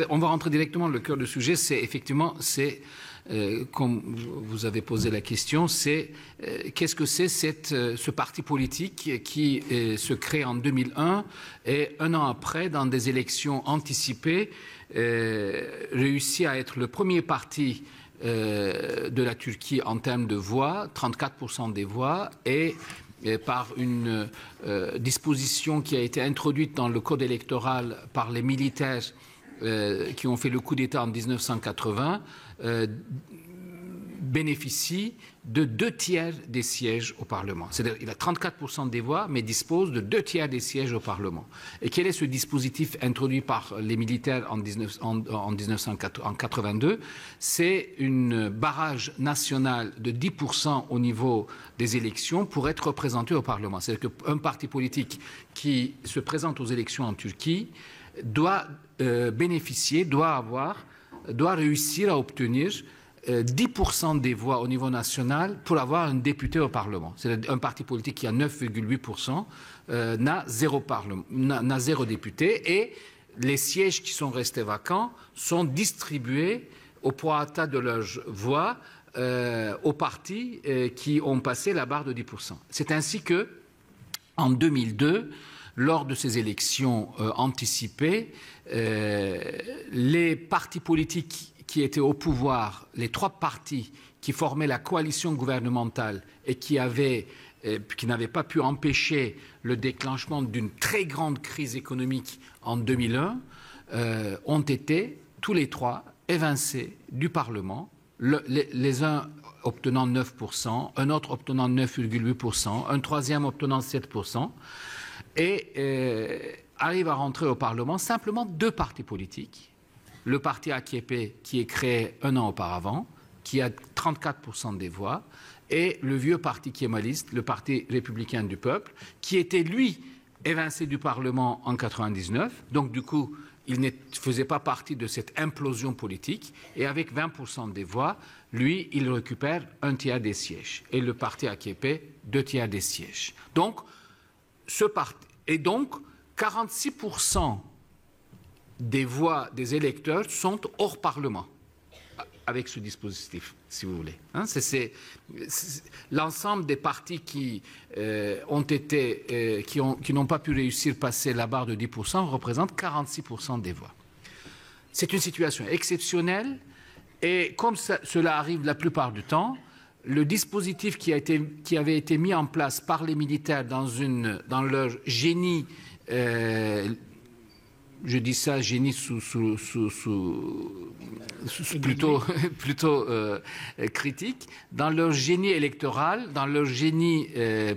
on va rentrer directement dans le cœur du sujet. C'est effectivement, comme vous avez posé la question, qu'est-ce que c'est ce parti politique qui se crée en 2001 et un an après, dans des élections anticipées, réussit à être le premier parti de la Turquie en termes de voix, 34% des voix, et par une disposition qui a été introduite dans le code électoral par les militaires qui ont fait le coup d'État en 1980, bénéficie de 2/3 des sièges au Parlement. C'est-à-dire qu'il a 34% des voix, mais dispose de 2/3 des sièges au Parlement. Et quel est ce dispositif introduit par les militaires en 1982 ? C'est un barrage national de 10% au niveau des élections pour être représenté au Parlement. C'est-à-dire qu'un parti politique qui se présente aux élections en Turquie doit doit réussir à obtenir 10% des voix au niveau national pour avoir un député au Parlement. C'est un parti politique qui a 9,8% n'a zéro député, et les sièges qui sont restés vacants sont distribués au prorata de leurs voix aux partis qui ont passé la barre de 10%. C'est ainsi que, en 2002, lors de ces élections anticipées, les partis politiques qui étaient au pouvoir, les trois partis qui formaient la coalition gouvernementale et qui n'avaient pas pu empêcher le déclenchement d'une très grande crise économique en 2001, ont été tous les trois évincés du Parlement, les uns obtenant 9%, un autre obtenant 9,8%, un troisième obtenant 7%, et arrivent à rentrer au Parlement simplement deux partis politiques. Le parti AKP, qui est créé un an auparavant, qui a 34% des voix, et le vieux parti kémaliste, le Parti républicain du peuple, qui était, lui, évincé du Parlement en 1999. Donc, du coup, il ne faisait pas partie de cette implosion politique. Et avec 20% des voix, lui, il récupère 1/3 des sièges. Et le parti AKP, 2/3 des sièges. Donc, et donc, 46% des voix des électeurs sont hors Parlement avec ce dispositif, si vous voulez. C'est l'ensemble des partis qui n'ont pas pu réussir à passer la barre de 10% représentent 46% des voix. C'est une situation exceptionnelle, et comme cela arrive la plupart du temps, le dispositif qui avait été mis en place par les militaires dans leur génie, je dis ça, génie plutôt critique, dans leur génie électoral, dans leur génie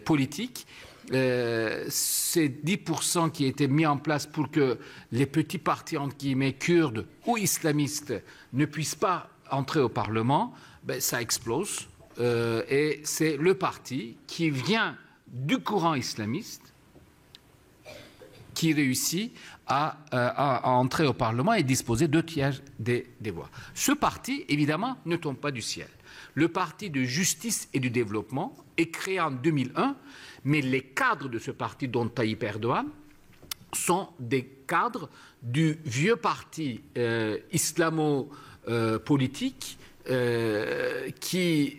politique, ces 10% qui étaient mis en place pour que les petits partis, entre guillemets, kurdes ou islamistes ne puissent pas entrer au Parlement, ça explose. Et c'est le parti qui vient du courant islamiste qui réussit à entrer au Parlement et disposer 2/3 des voix. Ce parti, évidemment, ne tombe pas du ciel. Le parti de justice et du développement est créé en 2001, mais les cadres de ce parti, dont Tayyip Erdogan, sont des cadres du vieux parti islamo-politique qui,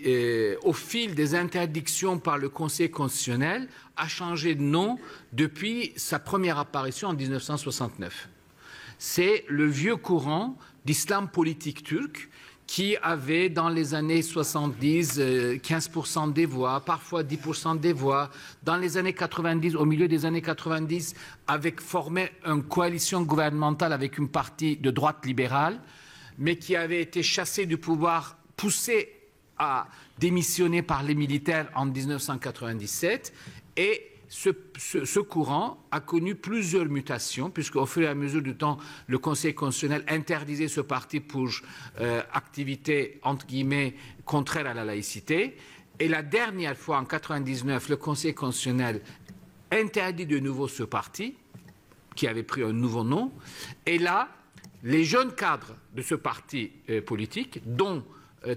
au fil des interdictions par le Conseil constitutionnel, a changé de nom depuis sa première apparition en 1969. C'est le vieux courant d'islam politique turc qui avait, dans les années 70, 15% des voix, parfois 10% des voix. Dans les années 90, au milieu des années 90, avait formé une coalition gouvernementale avec une partie de droite libérale, mais qui avait été chassé du pouvoir, poussé à démissionner par les militaires en 1997. Et ce courant a connu plusieurs mutations, puisqu'au fur et à mesure du temps, le Conseil constitutionnel interdisait ce parti pour activité, entre guillemets, contraire à la laïcité. Et la dernière fois, en 1999, le Conseil constitutionnel interdit de nouveau ce parti, qui avait pris un nouveau nom. Et là, les jeunes cadres de ce parti politique, dont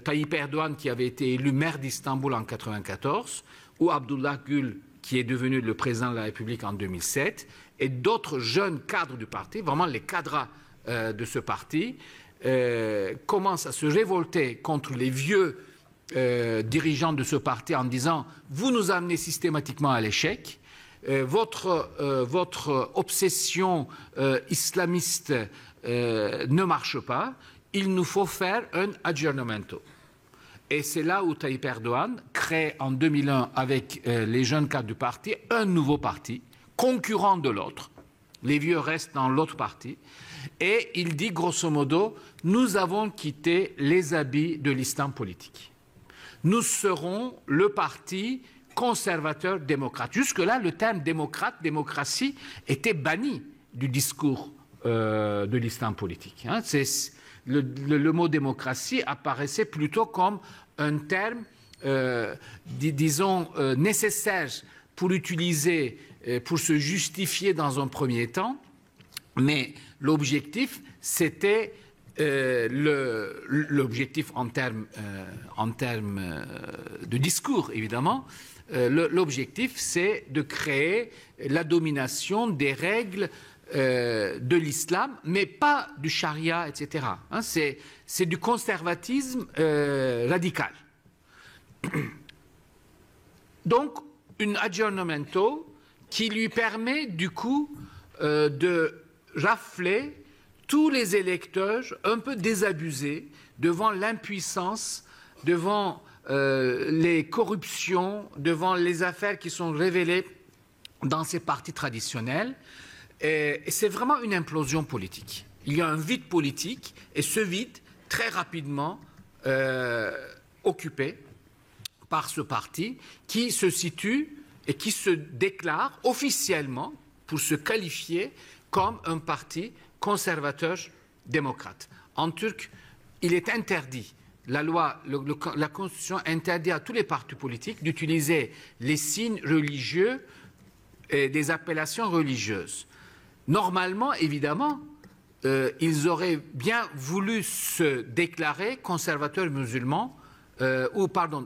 Tayyip Erdogan, qui avait été élu maire d'Istanbul en 1994, ou Abdullah Gül, qui est devenu le président de la République en 2007, et d'autres jeunes cadres du parti, vraiment les cadres de ce parti commence à se révolter contre les vieux dirigeants de ce parti en disant « Vous nous amenez systématiquement à l'échec ». Votre obsession islamiste ne marche pas, il nous faut faire un aggiornamento. Et c'est là où Tayyip Erdogan crée en 2001 avec les jeunes cadres du parti un nouveau parti, concurrent de l'autre. Les vieux restent dans l'autre parti. Et il dit grosso modo, nous avons quitté les habits de l'islam politique. Nous serons le parti conservateur démocrate. Jusque-là, le terme démocrate, démocratie, était banni du discours de l'islam politique. Hein. Le mot démocratie apparaissait plutôt comme un terme, disons, nécessaire pour utiliser, pour se justifier dans un premier temps, mais l'objectif, c'était l'objectif en termes de discours, évidemment. L'objectif, c'est de créer la domination des règles de l'islam, mais pas du charia, etc. Hein, c'est du conservatisme radical. Donc, un aggiornamento qui lui permet, du coup, de rafler tous les électeurs un peu désabusés devant l'impuissance, devant les corruptions, devant les affaires qui sont révélées dans ces partis traditionnels. Et c'est vraiment une implosion politique. Il y a un vide politique et ce vide, très rapidement occupé par ce parti qui se situe et qui se déclare officiellement pour se qualifier comme un parti conservateur démocrate. En turc, il est interdit. La loi, la Constitution interdit à tous les partis politiques d'utiliser les signes religieux et des appellations religieuses. Normalement, évidemment, ils auraient bien voulu se déclarer conservateurs musulmans,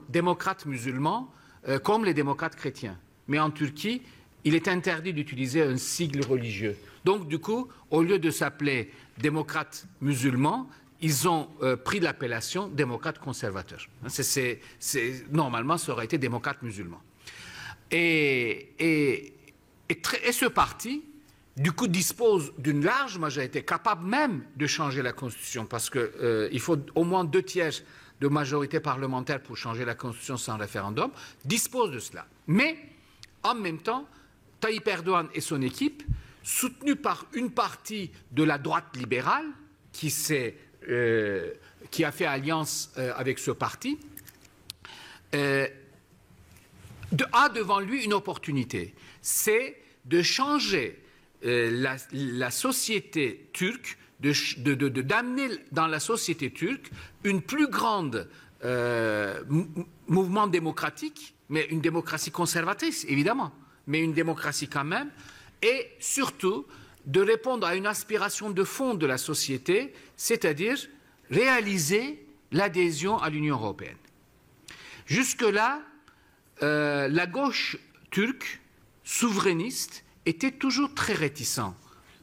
démocrates musulmans, comme les démocrates chrétiens. Mais en Turquie, il est interdit d'utiliser un sigle religieux. Donc, du coup, au lieu de s'appeler démocrates musulmans, ils ont pris l'appellation démocrate conservateur. Normalement, ça aurait été démocrate musulman. Et ce parti, du coup, dispose d'une large majorité, capable même de changer la Constitution, parce qu'il faut au moins 2/3 de majorité parlementaire pour changer la Constitution sans référendum, dispose de cela. Mais, en même temps, Tayyip Erdogan et son équipe, soutenus par une partie de la droite libérale, qui a fait alliance avec ce parti, a devant lui une opportunité. C'est de changer la société turque, d'amener dans la société turque une plus grande mouvement démocratique, mais une démocratie conservatrice, évidemment, mais une démocratie quand même, et surtout de répondre à une aspiration de fond de la société, c'est-à-dire réaliser l'adhésion à l'Union européenne. Jusque-là, la gauche turque, souverainiste, était toujours très réticent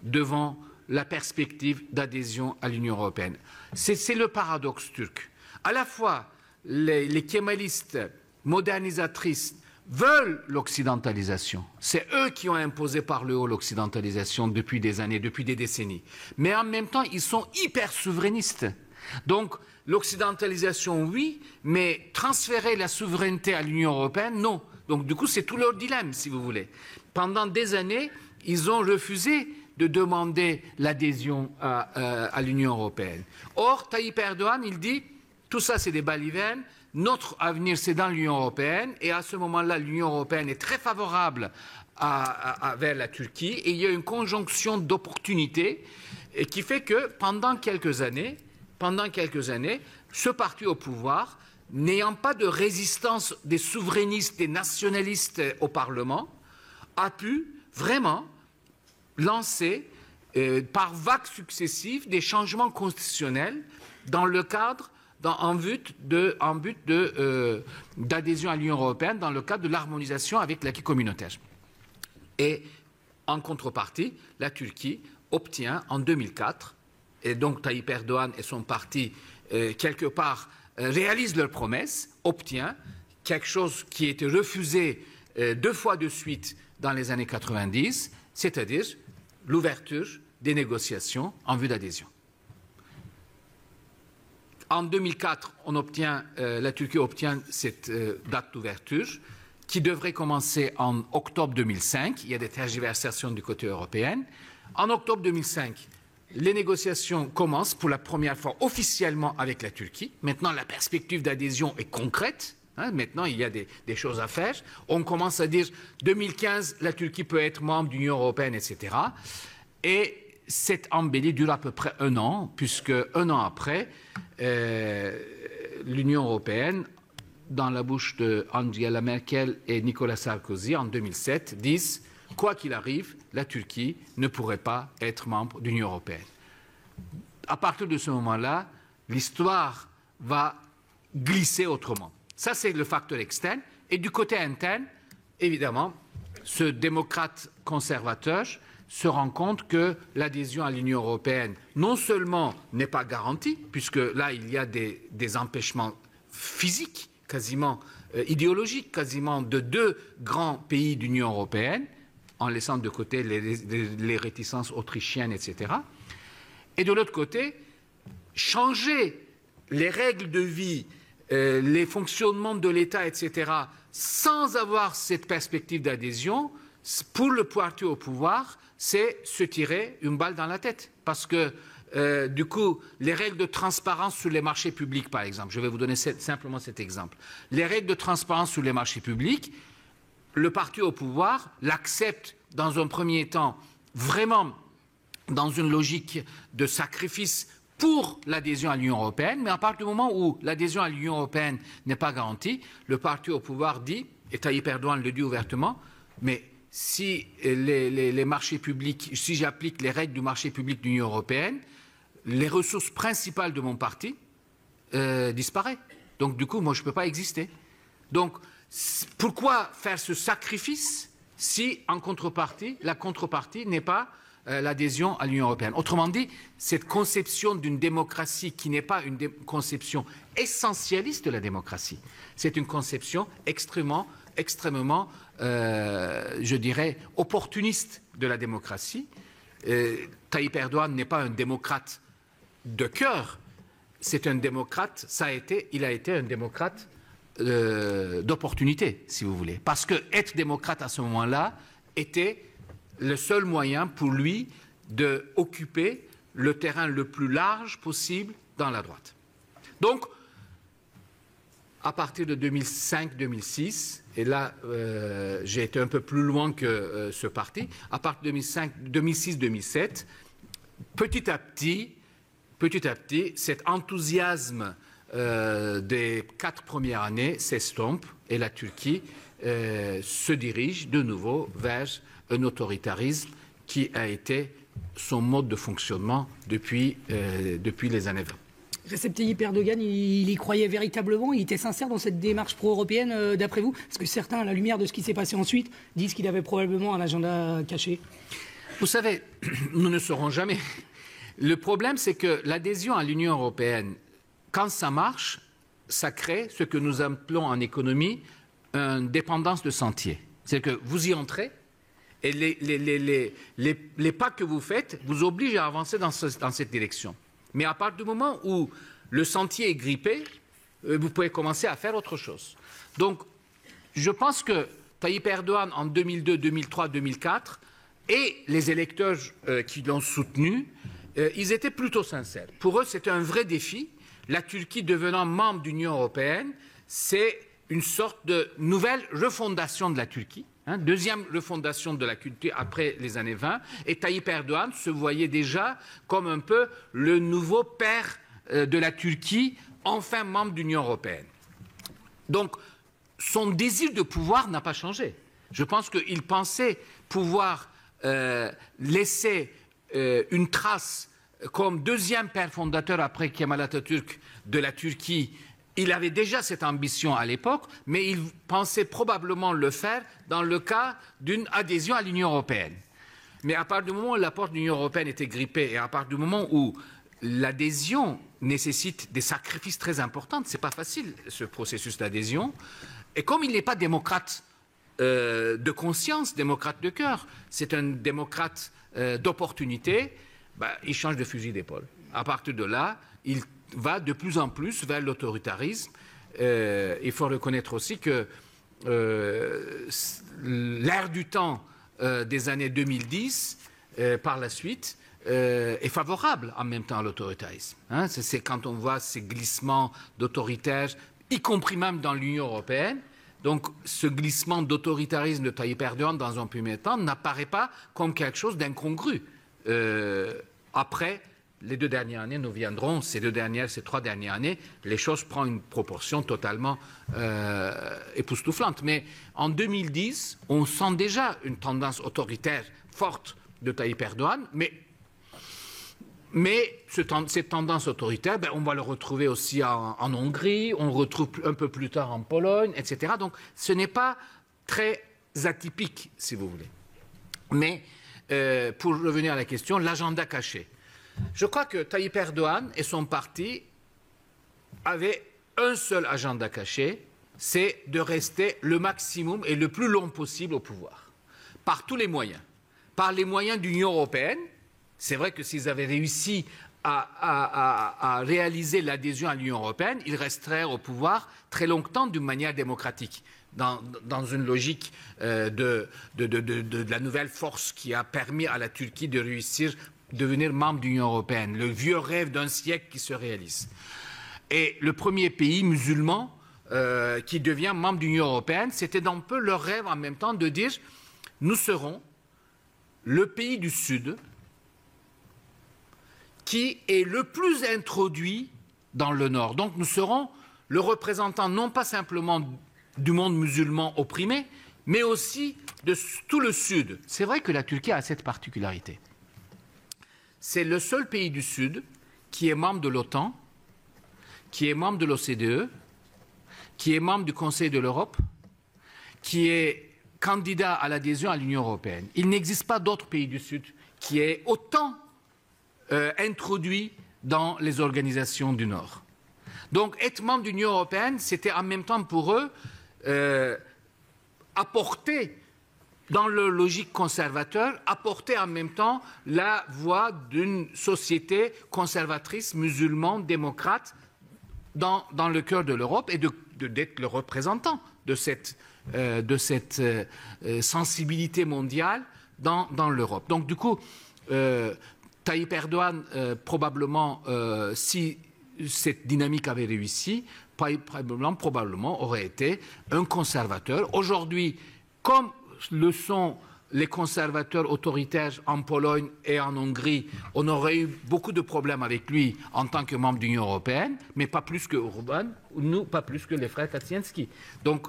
devant la perspective d'adhésion à l'Union européenne. C'est le paradoxe turc. À la fois, les kémalistes modernisatrices veulent l'occidentalisation. C'est eux qui ont imposé par le haut l'occidentalisation depuis des années, depuis des décennies. Mais en même temps, ils sont hyper souverainistes. Donc, l'occidentalisation, oui, mais transférer la souveraineté à l'Union européenne, non. Donc, du coup, c'est tout leur dilemme, si vous voulez. Pendant des années, ils ont refusé de demander l'adhésion à l'Union européenne. Or, Tayyip Erdogan, il dit, tout ça, c'est des balivernes. Notre avenir, c'est dans l'Union européenne. Et à ce moment-là, l'Union européenne est très favorable vers la Turquie. Et il y a une conjonction d'opportunités qui fait que pendant quelques années, ce parti au pouvoir, n'ayant pas de résistance des souverainistes, des nationalistes au Parlement, a pu vraiment lancer par vagues successives des changements constitutionnels dans le cadre en but d'adhésion à l'Union européenne dans le cadre de l'harmonisation avec l'acquis communautaire. Et en contrepartie, la Turquie obtient en 2004 et donc Tayyip Erdogan et son parti, quelque part, réalisent leurs promesses, obtient quelque chose qui a été refusé 2 fois de suite dans les années 90, c'est-à-dire l'ouverture des négociations en vue d'adhésion. En 2004, la Turquie obtient cette date d'ouverture qui devrait commencer en octobre 2005. Il y a des tergiversations du côté européen. En octobre 2005, les négociations commencent pour la première fois officiellement avec la Turquie. Maintenant, la perspective d'adhésion est concrète. Maintenant, il y a des choses à faire. On commence à dire 2015, la Turquie peut être membre de l'Union européenne, etc. Et cette embellie dure à peu près 1 an, puisque 1 an après, l'Union européenne, dans la bouche de Angela Merkel et Nicolas Sarkozy en 2007, disent quoi qu'il arrive, la Turquie ne pourrait pas être membre de l'Union européenne. À partir de ce moment-là, l'histoire va glisser autrement. Ça, c'est le facteur externe. Et du côté interne, évidemment, ce démocrate conservateur se rend compte que l'adhésion à l'Union européenne, non seulement n'est pas garantie, puisque là, il y a des empêchements physiques, quasiment idéologiques, quasiment de 2 grands pays de l'Union européenne, en laissant de côté les réticences autrichiennes, etc. Et de l'autre côté, changer les règles de vie, les fonctionnements de l'État, etc., sans avoir cette perspective d'adhésion, pour le parti au pouvoir, c'est se tirer une balle dans la tête. Parce que, du coup, les règles de transparence sur les marchés publics, par exemple, je vais vous donner simplement cet exemple. Les règles de transparence sur les marchés publics, le parti au pouvoir l'accepte dans un premier temps vraiment dans une logique de sacrifice pour l'adhésion à l'Union européenne, mais à partir du moment où l'adhésion à l'Union européenne n'est pas garantie, le parti au pouvoir dit, et Tayyip Erdogan le dit ouvertement, mais si les marchés publics, si j'applique les règles du marché public de l'Union européenne, les ressources principales de mon parti disparaissent. Donc du coup, moi, je ne peux pas exister. Donc, pourquoi faire ce sacrifice si, en contrepartie, la contrepartie n'est pas l'adhésion à l'Union européenne? Autrement dit, cette conception d'une démocratie qui n'est pas une conception essentialiste de la démocratie, c'est une conception extrêmement, je dirais, opportuniste de la démocratie. Tayyip Erdogan n'est pas un démocrate de cœur, c'est un démocrate, il a été un démocrate d'opportunité, si vous voulez. Parce que être démocrate à ce moment-là était le seul moyen pour lui d'occuper le terrain le plus large possible dans la droite. Donc, à partir de 2005-2006, et là, j'ai été un peu plus loin que ce parti, à partir de 2006-2007, petit à petit, cet enthousiasme des 4 premières années s'estompe et la Turquie se dirige de nouveau vers un autoritarisme qui a été son mode de fonctionnement depuis les années 20. Recep Tayyip Erdogan, il y croyait véritablement, il était sincère dans cette démarche pro-européenne, d'après vous? Parce que certains, à la lumière de ce qui s'est passé ensuite, disent qu'il avait probablement un agenda caché. Vous savez, nous ne saurons jamais. Le problème, c'est que l'adhésion à l'Union européenne, quand ça marche, ça crée ce que nous appelons en économie une dépendance de sentier. C'est-à-dire que vous y entrez et les pas que vous faites vous obligent à avancer dans cette direction. Mais à partir du moment où le sentier est grippé, vous pouvez commencer à faire autre chose. Donc, je pense que Tayyip Erdogan, en 2002, 2003, 2004, et les électeurs qui l'ont soutenu, ils étaient plutôt sincères. Pour eux, c'était un vrai défi. La Turquie devenant membre de l'Union européenne, c'est une sorte de nouvelle refondation de la Turquie. Deuxième refondation de la culture après les années 20, et Tayyip Erdogan se voyait déjà comme un peu le nouveau père de la Turquie, enfin membre de l'Union européenne. Donc, son désir de pouvoir n'a pas changé. Je pense qu'il pensait pouvoir laisser une trace comme deuxième père fondateur après Kemal Atatürk de la Turquie. Il avait déjà cette ambition à l'époque, mais il pensait probablement le faire dans le cas d'une adhésion à l'Union européenne. Mais à partir du moment où la porte de l'Union européenne était grippée et à partir du moment où l'adhésion nécessite des sacrifices très importants. Ce n'est pas facile, ce processus d'adhésion. Et comme il n'est pas démocrate de conscience, démocrate de cœur, c'est un démocrate d'opportunité, il change de fusil d'épaule. À partir de là, il va de plus en plus vers l'autoritarisme. Il faut reconnaître aussi que l'ère du temps des années 2010, par la suite, est favorable en même temps à l'autoritarisme. Hein, c'est quand on voit ces glissements d'autoritaires, y compris même dans l'Union européenne. Donc ce glissement d'autoritarisme de Tayyip Erdogan dans un premier temps n'apparaît pas comme quelque chose d'incongru. Après, les 2 dernières années, nous viendrons, ces 3 dernières années, les choses prennent une proportion totalement époustouflante. Mais en 2010, on sent déjà une tendance autoritaire forte de Tayyip Erdogan, mais cette tendance autoritaire, on va le retrouver aussi en Hongrie, on le retrouve un peu plus tard en Pologne, etc. Donc ce n'est pas très atypique, si vous voulez. Mais pour revenir à la question, l'agenda caché. Je crois que Tayyip Erdogan et son parti avaient un seul agenda caché, c'est de rester le maximum et le plus long possible au pouvoir, par tous les moyens. Par les moyens de l'Union européenne. C'est vrai que s'ils avaient réussi à réaliser l'adhésion à l'Union européenne, ils resteraient au pouvoir très longtemps d'une manière démocratique, dans une logique de la nouvelle force qui a permis à la Turquie de réussir à devenir membre de l'Union européenne, le vieux rêve d'un siècle qui se réalise. Et le premier pays musulman qui devient membre de l'Union européenne, c'était un peu leur rêve en même temps de dire « nous serons le pays du Sud qui est le plus introduit dans le Nord. Donc nous serons le représentant non pas simplement du monde musulman opprimé, mais aussi de tout le Sud. » C'est vrai que la Turquie a cette particularité. C'est le seul pays du Sud qui est membre de l'OTAN, qui est membre de l'OCDE, qui est membre du Conseil de l'Europe, qui est candidat à l'adhésion à l'Union européenne. Il n'existe pas d'autre pays du Sud qui est autant introduit dans les organisations du Nord. Donc être membre de l'Union européenne, c'était en même temps pour eux apporter, dans leur logique conservateur, apporter en même temps la voix d'une société conservatrice, musulmane, démocrate, dans le cœur de l'Europe et d'être le représentant de cette sensibilité mondiale dans l'Europe. Donc du coup, Tayyip Erdogan, probablement, si cette dynamique avait réussi, probablement aurait été un conservateur. Aujourd'hui, comme le sont les conservateurs autoritaires en Pologne et en Hongrie, on aurait eu beaucoup de problèmes avec lui en tant que membre de l'Union européenne, mais pas plus que Orban, ou pas plus que les frères Kaczynski. Donc,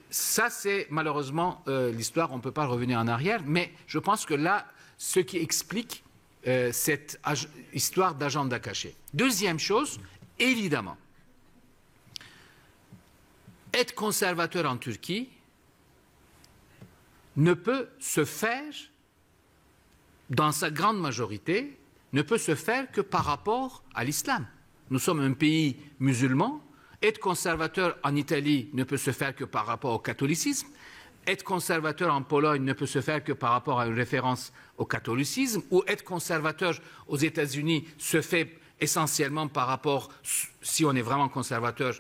ça, c'est malheureusement l'histoire, on ne peut pas revenir en arrière, mais je pense que là, ce qui explique cette histoire d'agenda caché. Deuxième chose, évidemment, être conservateur en Turquie ne peut se faire, dans sa grande majorité, ne peut se faire que par rapport à l'islam. Nous sommes un pays musulman. Être conservateur en Italie ne peut se faire que par rapport au catholicisme. Être conservateur en Pologne ne peut se faire que par rapport à une référence au catholicisme. Ou être conservateur aux États-Unis se fait essentiellement par rapport, si on est vraiment conservateur,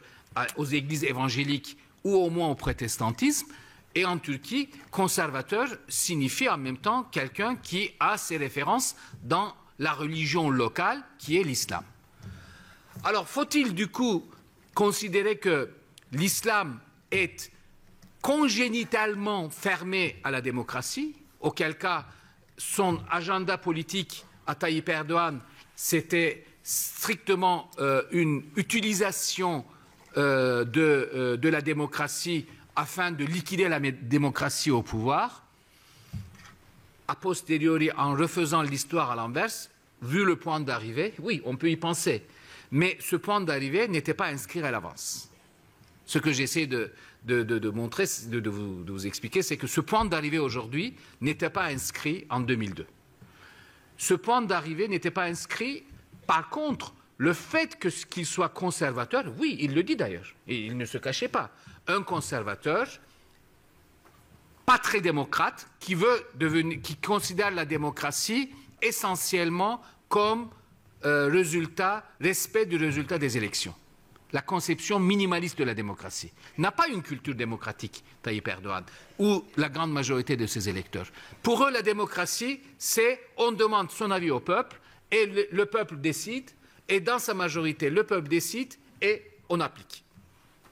aux églises évangéliques ou au moins au protestantisme. Et en Turquie, conservateur signifie en même temps quelqu'un qui a ses références dans la religion locale qui est l'islam. Alors, faut-il du coup considérer que l'islam est congénitalement fermé à la démocratie, auquel cas son agenda politique à Tayyip Erdogan, c'était strictement une utilisation de la démocratie afin de liquider la démocratie au pouvoir, a posteriori, en refaisant l'histoire à l'inverse, vu le point d'arrivée, oui, on peut y penser. Mais ce point d'arrivée n'était pas inscrit à l'avance. Ce que j'essaie de montrer, de vous expliquer, c'est que ce point d'arrivée aujourd'hui n'était pas inscrit en 2002. Ce point d'arrivée n'était pas inscrit Par contre, le fait qu'il soit conservateur, oui, il le dit d'ailleurs, et il ne se cachait pas. Un conservateur, pas très démocrate, qui considère la démocratie essentiellement comme respect du résultat des élections. La conception minimaliste de la démocratie. N'a pas une culture démocratique, Tayyip Erdogan, ou la grande majorité de ses électeurs. Pour eux, la démocratie, c'est on demande son avis au peuple, et le peuple décide, et dans sa majorité, le peuple décide, et on applique.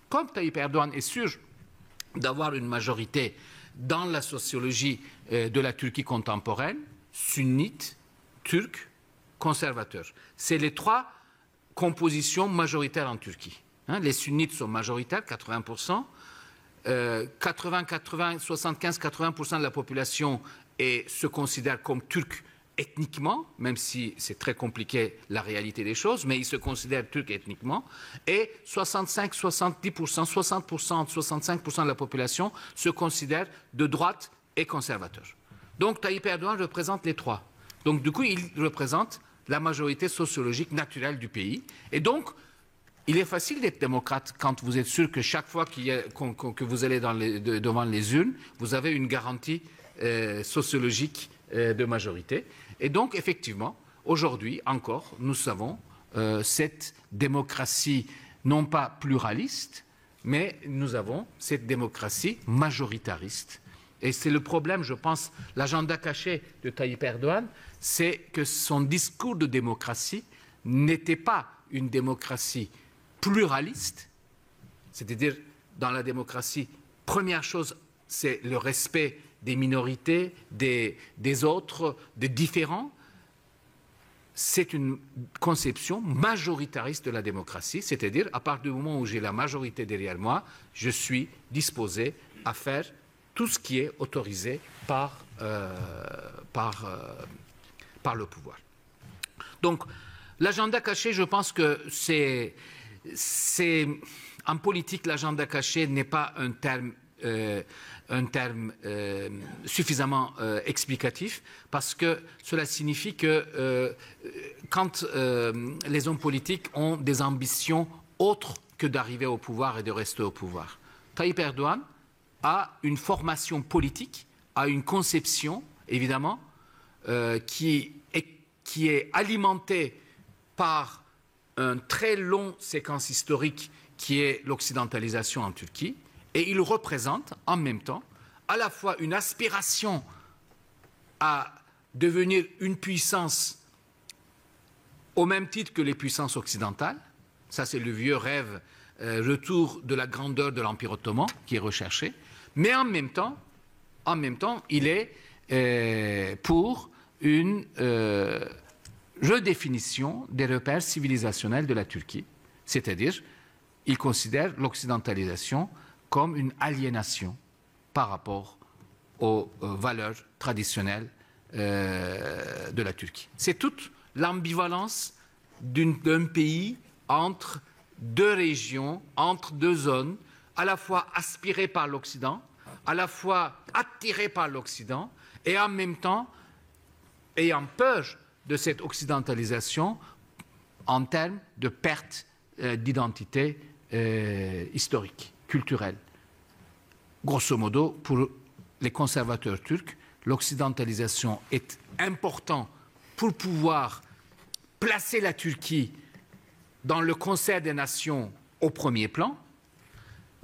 Comme Tayyip Erdogan est sûr d'avoir une majorité dans la sociologie de la Turquie contemporaine, sunnite, turc, conservateur. C'est les trois compositions majoritaires en Turquie. Les sunnites sont majoritaires, 80%. 75-80% de la population se considère comme turc ethniquement, même si c'est très compliqué la réalité des choses, mais ils se considèrent turcs ethniquement. Et 65-70%, 60%, 65% de la population se considère de droite et conservateur. Donc Tayyip Erdogan représente les trois. Donc du coup, il représente la majorité sociologique naturelle du pays. Et donc, il est facile d'être démocrate quand vous êtes sûr que chaque fois que vous allez devant les urnes, vous avez une garantie sociologique de majorité. Et donc, effectivement, aujourd'hui encore, nous savons cette démocratie non pas pluraliste, mais nous avons cette démocratie majoritariste. Et c'est le problème, je pense, l'agenda caché de Tayyip Erdogan, c'est que son discours de démocratie n'était pas une démocratie pluraliste, c'est-à-dire dans la démocratie, première chose, c'est le respect des minorités, des autres, des différents. C'est une conception majoritariste de la démocratie, c'est-à-dire à partir du moment où j'ai la majorité derrière moi, je suis disposé à faire tout ce qui est autorisé par le pouvoir. Donc, l'agenda caché, je pense que en politique, l'agenda caché n'est pas un terme suffisamment explicatif, parce que cela signifie que quand les hommes politiques ont des ambitions autres que d'arriver au pouvoir et de rester au pouvoir. Tayyip Erdogan a une formation politique, a une conception, évidemment, qui est alimentée par une très longue séquence historique qui est l'occidentalisation en Turquie, et il représente en même temps à la fois une aspiration à devenir une puissance au même titre que les puissances occidentales. Ça, c'est le vieux rêve, retour de la grandeur de l'Empire ottoman qui est recherché. Mais en même temps, il est pour une redéfinition des repères civilisationnels de la Turquie. C'est-à-dire, il considère l'occidentalisation comme une aliénation par rapport aux valeurs traditionnelles de la Turquie. C'est toute l'ambivalence d'un pays entre deux régions, entre deux zones, à la fois aspirées par l'Occident, à la fois attirées par l'Occident, et en même temps ayant peur de cette occidentalisation en termes de perte d'identité historique, culturelle. Grosso modo, pour les conservateurs turcs, l'occidentalisation est importante pour pouvoir placer la Turquie dans le concert des nations au premier plan,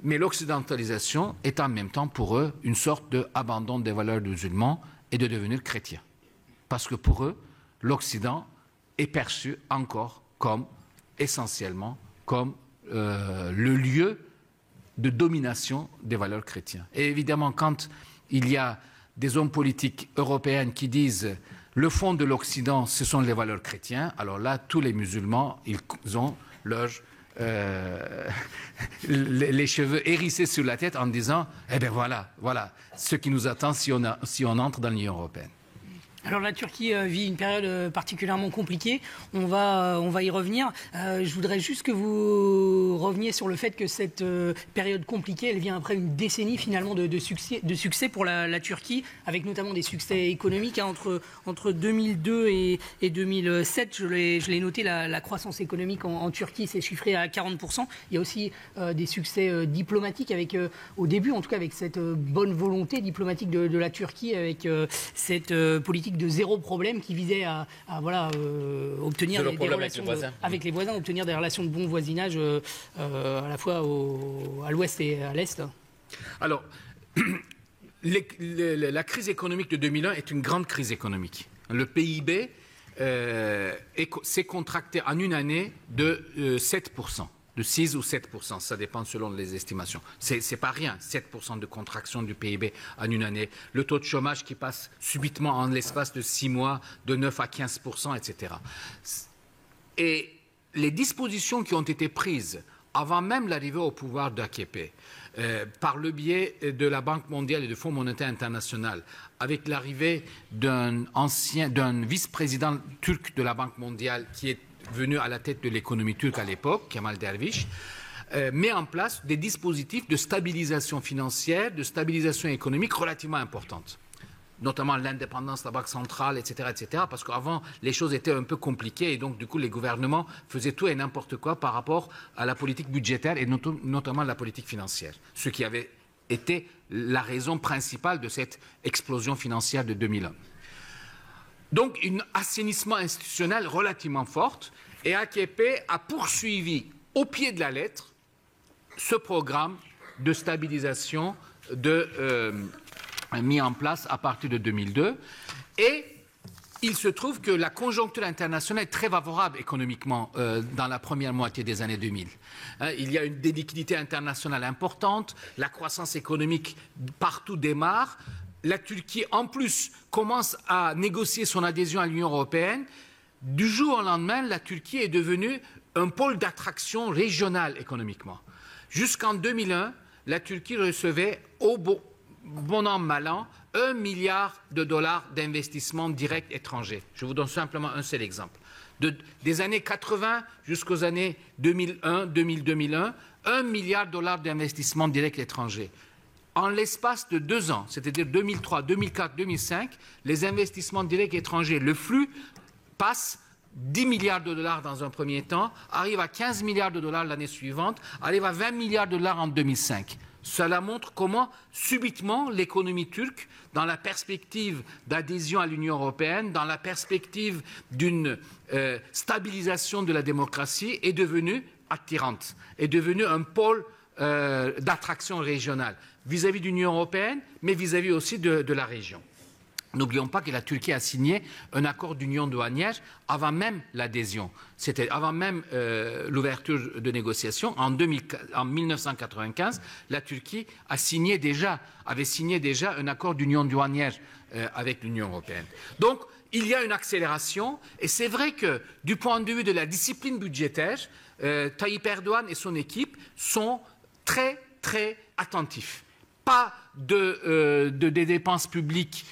mais l'occidentalisation est en même temps pour eux une sorte d'abandon des valeurs musulmanes et de devenir chrétien. Parce que pour eux, l'Occident est perçu encore comme, essentiellement, comme le lieu de domination des valeurs chrétiennes. Et évidemment, quand il y a des hommes politiques européens qui disent le fond de l'Occident, ce sont les valeurs chrétiennes, alors là, tous les musulmans, ils ont les cheveux hérissés sur la tête en disant « Eh bien voilà ce qui nous attend si on entre dans l'Union européenne ». Alors la Turquie vit une période particulièrement compliquée, on va y revenir. Je voudrais juste que vous reveniez sur le fait que cette période compliquée, elle vient après une décennie finalement de succès pour la Turquie, avec notamment des succès économiques. Entre 2002 et 2007, je l'ai noté, la croissance économique en Turquie s'est chiffrée à 40%. Il y a aussi des succès diplomatiques, avec, au début en tout cas, avec cette bonne volonté diplomatique de la Turquie, avec cette politique de zéro problème qui visait à obtenir des relations avec les voisins, obtenir des relations de bon voisinage à la fois à l'ouest et à l'est. Alors, la crise économique de 2001 est une grande crise économique. Le PIB s'est contracté en une année de 7%. De 6 ou 7%, ça dépend selon les estimations. C'est pas rien, 7% de contraction du PIB en une année. Le taux de chômage qui passe subitement en l'espace de 6 mois de 9 à 15%, etc. Et les dispositions qui ont été prises avant même l'arrivée au pouvoir d'AKP, par le biais de la Banque mondiale et du Fonds monétaire international, avec l'arrivée d'un vice-président turc de la Banque mondiale qui est venu à la tête de l'économie turque à l'époque, Kemal Dervish, met en place des dispositifs de stabilisation financière, de stabilisation économique relativement importantes, notamment l'indépendance de la Banque centrale, etc., parce qu'avant, les choses étaient un peu compliquées et donc, du coup, les gouvernements faisaient tout et n'importe quoi par rapport à la politique budgétaire et notamment la politique financière, ce qui avait été la raison principale de cette explosion financière de 2001. Donc, un assainissement institutionnel relativement fort, et AKP a poursuivi au pied de la lettre ce programme de stabilisation mis en place à partir de 2002. Et il se trouve que la conjoncture internationale est très favorable économiquement dans la première moitié des années 2000. Il y a des liquidités internationales importantes, la croissance économique partout démarre. La Turquie, en plus, commence à négocier son adhésion à l'Union européenne. Du jour au lendemain, la Turquie est devenue un pôle d'attraction régional économiquement. Jusqu'en 2001, la Turquie recevait, au bon an, mal an, 1 milliard de dollars d'investissements directs étrangers. Je vous donne simplement un seul exemple. Des années 80 jusqu'aux années 2001, 1 milliard de dollars d'investissements directs étrangers. En l'espace de 2 ans, c'est-à-dire 2003, 2004, 2005, les investissements directs étrangers, le flux passe 10 milliards de dollars dans un premier temps, arrive à 15 milliards de dollars l'année suivante, arrive à 20 milliards de dollars en 2005. Cela montre comment, subitement, l'économie turque, dans la perspective d'adhésion à l'Union européenne, dans la perspective d'une stabilisation de la démocratie, est devenue attirante, est devenue un pôle d'attraction régionale vis-à-vis de l'Union européenne, mais vis-à-vis aussi de la région. N'oublions pas que la Turquie a signé un accord d'union douanière avant même l'adhésion. C'était avant même l'ouverture de négociations. En 1995, la Turquie avait signé déjà un accord d'union douanière avec l'Union européenne. Donc, il y a une accélération. Et c'est vrai que, du point de vue de la discipline budgétaire, Tayyip Erdogan et son équipe sont très, très attentifs. Pas des dépenses publiques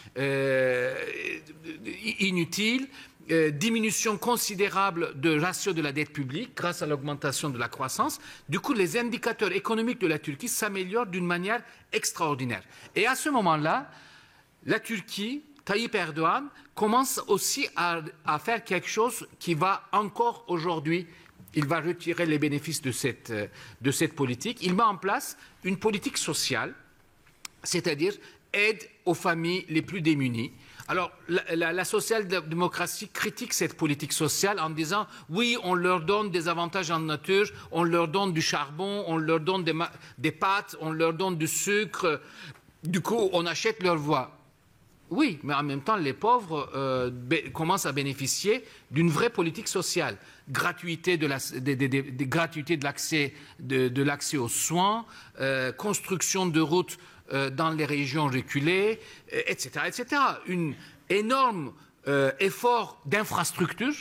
inutiles, diminution considérable de ratio de la dette publique grâce à l'augmentation de la croissance. Du coup, les indicateurs économiques de la Turquie s'améliorent d'une manière extraordinaire. Et à ce moment-là, la Turquie, Tayyip Erdogan, commence aussi à faire quelque chose qui va encore aujourd'hui, il va retirer les bénéfices de cette politique. Il met en place une politique sociale, c'est-à-dire aide aux familles les plus démunies. Alors, la social-démocratie critique cette politique sociale en disant « oui, on leur donne des avantages en nature, on leur donne du charbon, on leur donne des pâtes, on leur donne du sucre, du coup, on achète leur voix ». Oui, mais en même temps, les pauvres commencent à bénéficier d'une vraie politique sociale. Gratuité de l'accès aux soins, construction de routes dans les régions reculées, etc., etc. Un énorme effort d'infrastructure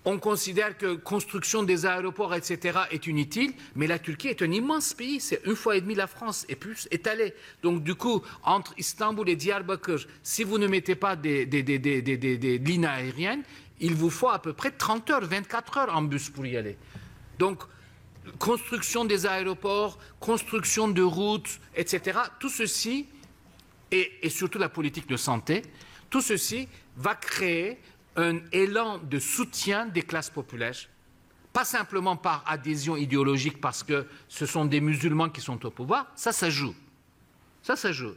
On considère que construction des aéroports, etc., est inutile, mais la Turquie est un immense pays, c'est 1,5 fois la France et plus étalé. Donc du coup, entre Istanbul et Diyarbakır, si vous ne mettez pas des lignes aériennes, il vous faut à peu près 30 heures, 24 heures en bus pour y aller. Donc, construction des aéroports, construction de routes, etc., tout ceci, et surtout la politique de santé, tout ceci va créer un élan de soutien des classes populaires, pas simplement par adhésion idéologique parce que ce sont des musulmans qui sont au pouvoir, ça joue. Ça joue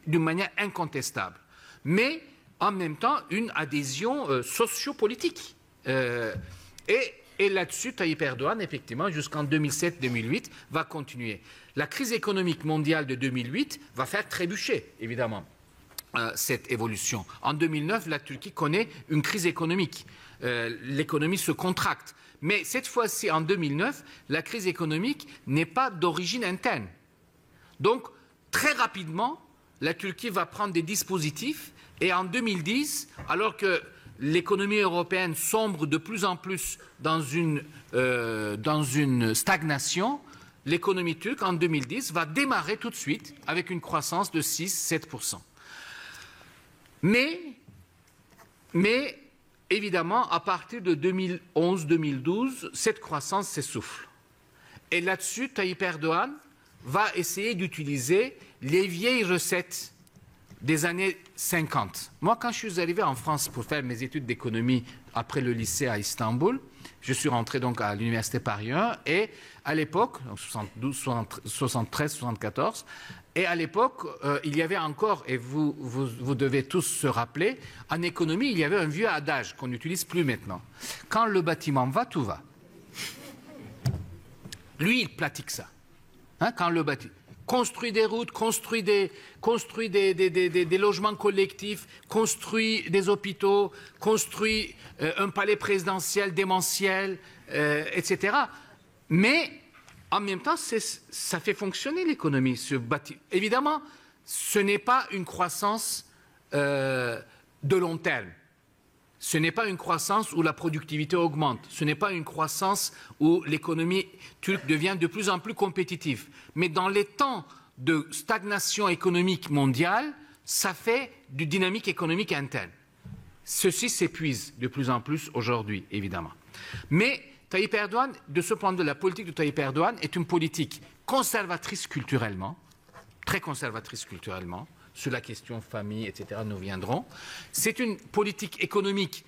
d'une manière incontestable. Mais en même temps, une adhésion sociopolitique. Et là-dessus, Tayyip Erdogan, effectivement, jusqu'en 2007-2008, va continuer. La crise économique mondiale de 2008 va faire trébucher, évidemment, cette évolution. En 2009, la Turquie connaît une crise économique. L'économie se contracte. Mais cette fois-ci, en 2009, la crise économique n'est pas d'origine interne. Donc, très rapidement, la Turquie va prendre des dispositifs et en 2010, alors que l'économie européenne sombre de plus en plus dans une stagnation, l'économie turque, en 2010, va démarrer tout de suite avec une croissance de 6-7%. Mais, évidemment, à partir de 2011-2012, cette croissance s'essouffle. Et là-dessus, Tayyip Erdogan va essayer d'utiliser les vieilles recettes des années 50. Moi, quand je suis arrivé en France pour faire mes études d'économie après le lycée à Istanbul, je suis rentré donc à l'université Paris 1 et à l'époque, 72, 73, 74, et à l'époque, il y avait encore, et vous devez tous se rappeler, en économie, il y avait un vieux adage qu'on n'utilise plus maintenant. Quand le bâtiment va, tout va. Lui, il pratique ça. Hein, quand le bâtiment construit des routes, construit des logements collectifs, construit des hôpitaux, construit un palais présidentiel démentiel, etc. Mais en même temps, ça fait fonctionner l'économie. Évidemment, ce n'est pas une croissance de long terme. Ce n'est pas une croissance où la productivité augmente. Ce n'est pas une croissance où l'économie turque devient de plus en plus compétitive. Mais dans les temps de stagnation économique mondiale, ça fait du dynamique économique interne. Ceci s'épuise de plus en plus aujourd'hui, évidemment. Mais Tayyip Erdogan, de ce point de vue, la politique de Tayyip Erdogan est une politique conservatrice culturellement, très conservatrice culturellement, sur la question famille, etc., nous viendrons. C'est une politique économique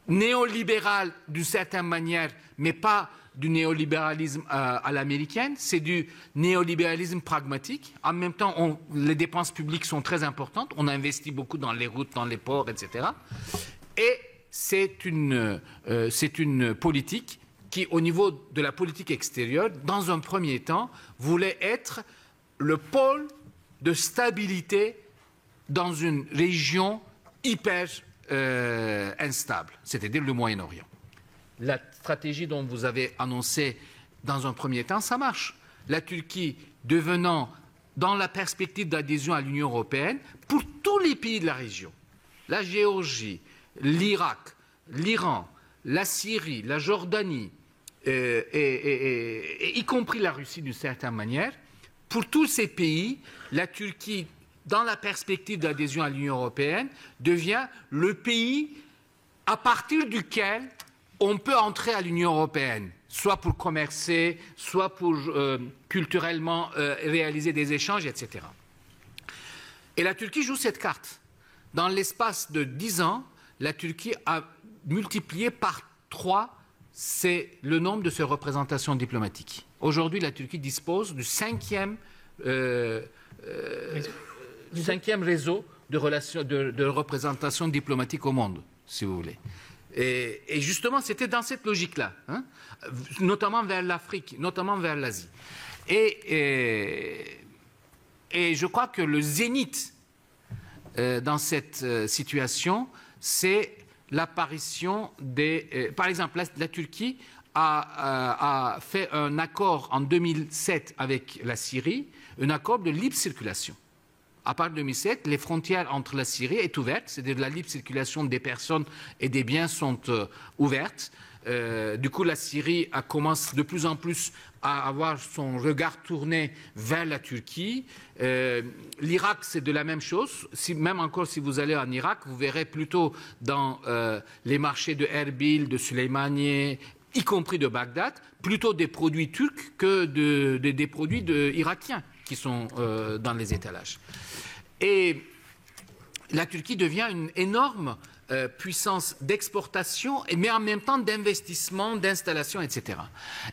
néolibérale d'une certaine manière, mais pas du néolibéralisme à l'américaine, c'est du néolibéralisme pragmatique. En même temps, les dépenses publiques sont très importantes, on investit beaucoup dans les routes, dans les ports, etc. Et c'est une politique qui, au niveau de la politique extérieure, dans un premier temps, voulait être le pôle de stabilité dans une région hyper instable, c'est-à-dire le Moyen-Orient. La stratégie dont vous avez annoncé dans un premier temps, ça marche. La Turquie devenant, dans la perspective d'adhésion à l'Union européenne, pour tous les pays de la région, la Géorgie, l'Irak, l'Iran, la Syrie, la Jordanie, et y compris la Russie d'une certaine manière, pour tous ces pays, la Turquie, dans la perspective d'adhésion à l'Union européenne, devient le pays à partir duquel on peut entrer à l'Union européenne, soit pour commercer, soit pour culturellement réaliser des échanges, etc. Et la Turquie joue cette carte. Dans l'espace de 10 ans, la Turquie a multiplié par 3 le nombre de ses représentations diplomatiques. Aujourd'hui, la Turquie dispose du 5e réseau de représentation diplomatique au monde, si vous voulez. Et justement, c'était dans cette logique-là, hein, notamment vers l'Afrique, notamment vers l'Asie. Et je crois que le zénith dans cette situation, c'est l'apparition des... par exemple, la Turquie a fait un accord en 2007 avec la Syrie, un accord de libre circulation, à partir de 2007, les frontières entre la Syrie est ouverte, c'est-à-dire la libre circulation des personnes et des biens sont ouvertes. Du coup, la Syrie commence de plus en plus à avoir son regard tourné vers la Turquie. L'Irak, c'est de la même chose. Même encore, si vous allez en Irak, vous verrez plutôt dans les marchés de Erbil, de Süleymaniye, y compris de Bagdad, plutôt des produits turcs que des produits irakiens qui sont dans les étalages. Et la Turquie devient une énorme puissance d'exportation, mais en même temps d'investissement, d'installation, etc.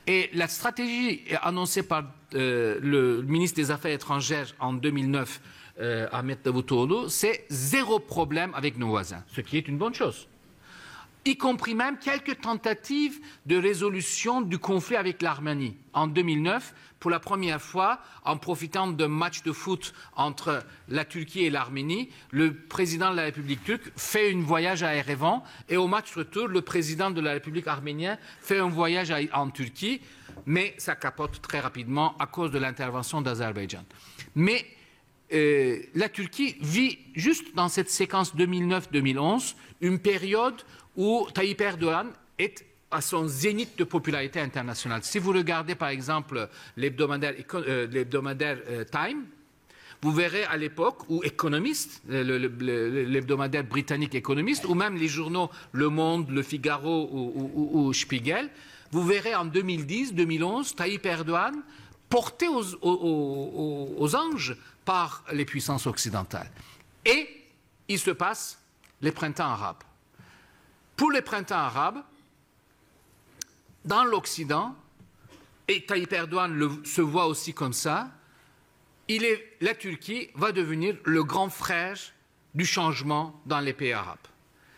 Et la stratégie annoncée par le ministre des Affaires étrangères en 2009, Ahmet Davutoğlu, c'est zéro problème avec nos voisins, ce qui est une bonne chose. Y compris même quelques tentatives de résolution du conflit avec l'Arménie. En 2009, pour la première fois, en profitant d'un match de foot entre la Turquie et l'Arménie, le président de la République turque fait un voyage à Erevan et au match retour, le président de la République arménienne fait un voyage en Turquie, mais ça capote très rapidement à cause de l'intervention d'Azerbaïdjan. Mais la Turquie vit juste dans cette séquence 2009-2011 une période où Tayyip Erdogan est à son zénith de popularité internationale. Si vous regardez par exemple l'hebdomadaire Time, vous verrez à l'époque où Economist, l'hebdomadaire britannique Economist, ou même les journaux Le Monde, Le Figaro ou Spiegel, vous verrez en 2010-2011 Tayyip Erdogan porté aux anges par les puissances occidentales. Et il se passe les printemps arabes. Pour les printemps arabes, dans l'Occident, et Tayyip Erdogan se voit aussi comme ça, la Turquie va devenir le grand frère du changement dans les pays arabes.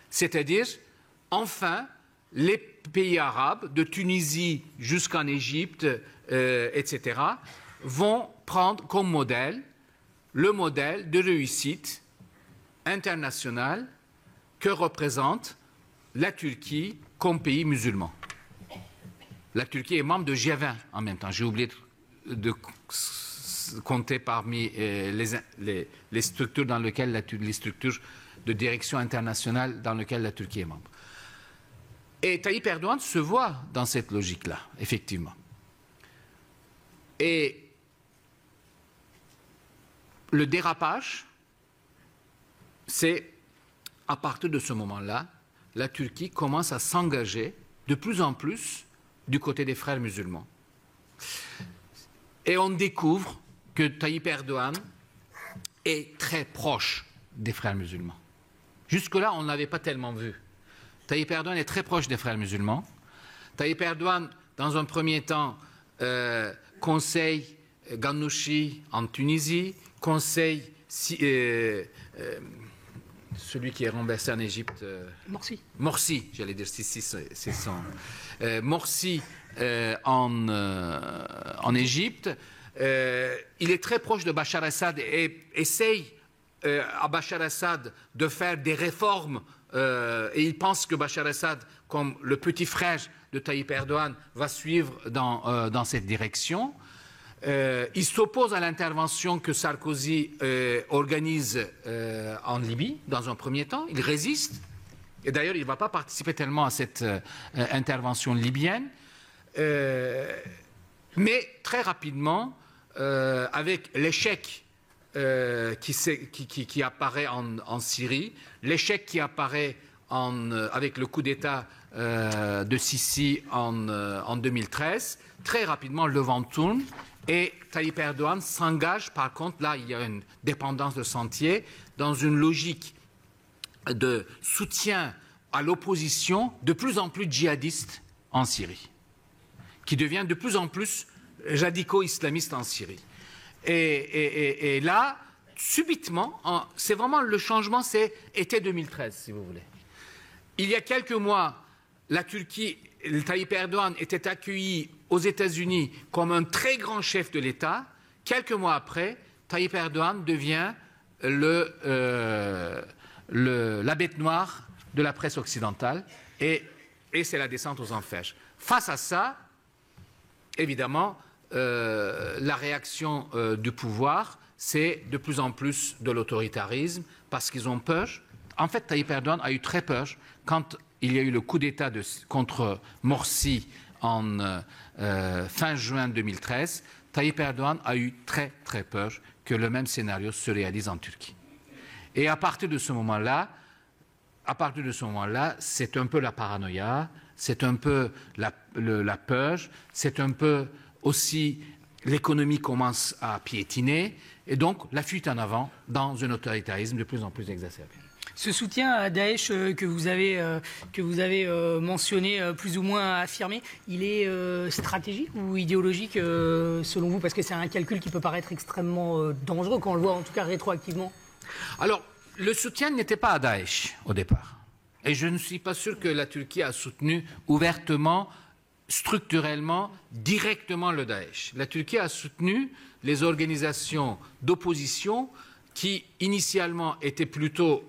C'est-à-dire, enfin, les pays arabes, de Tunisie jusqu'en Égypte, etc., vont prendre comme modèle le modèle de réussite internationale que représente la Turquie comme pays musulman. La Turquie est membre de G20 en même temps. J'ai oublié de compter parmi les structures dans lesquelles les structures de direction internationale dans lesquelles la Turquie est membre. Et Tayyip Erdogan se voit dans cette logique-là, effectivement. Et le dérapage, c'est à partir de ce moment-là, la Turquie commence à s'engager de plus en plus du côté des frères musulmans. Et on découvre que Tayyip Erdogan est très proche des frères musulmans. Jusque-là, on ne l'avait pas tellement vu. Tayyip Erdogan est très proche des frères musulmans. Tayyip Erdogan, dans un premier temps, conseille Ghannouchi en Tunisie, conseille celui qui est renversé en Égypte. Morsi, j'allais dire, c'est son. Morsi en Égypte. Il est très proche de Bachar Assad et essaye à Bachar Assad de faire des réformes et il pense que Bachar Assad, comme le petit frère de Tayyip Erdogan, va suivre dans cette direction. Il s'oppose à l'intervention que Sarkozy organise en Libye, dans un premier temps. Il résiste. Et d'ailleurs, il ne va pas participer tellement à cette intervention libyenne. Mais très rapidement, avec l'échec qui apparaît en Syrie, l'échec qui apparaît avec le coup d'État de Sisi en 2013, très rapidement, le vent tourne. Et Tayyip Erdogan s'engage, par contre, là, il y a une dépendance de sentier, dans une logique de soutien à l'opposition de plus en plus djihadiste en Syrie, qui devient de plus en plus radico-islamiste en Syrie. Et là, subitement, c'est vraiment le changement, c'est été 2013, si vous voulez. Il y a quelques mois, la Turquie, Tayyip Erdogan était accueilli aux États-Unis comme un très grand chef de l'État. Quelques mois après, Tayyip Erdogan devient la bête noire de la presse occidentale et c'est la descente aux enfers. Face à ça, évidemment, la réaction du pouvoir c'est de plus en plus de l'autoritarisme parce qu'ils ont peur. En fait, Tayyip Erdogan a eu très peur quand il y a eu le coup d'État contre Morsi en fin juin 2013. Tayyip Erdogan a eu très très peur que le même scénario se réalise en Turquie. Et à partir de ce moment-là, c'est un peu la paranoïa, c'est un peu la peur, c'est un peu aussi l'économie commence à piétiner, et donc la fuite en avant dans un autoritarisme de plus en plus exacerbé. Ce soutien à Daesh que vous avez mentionné, plus ou moins affirmé, il est stratégique ou idéologique selon vous? Parce que c'est un calcul qui peut paraître extrêmement dangereux quand on le voit en tout cas rétroactivement. Alors, le soutien n'était pas à Daesh au départ. Et je ne suis pas sûr que la Turquie a soutenu ouvertement, structurellement, directement le Daesh. La Turquie a soutenu les organisations d'opposition qui initialement étaient plutôt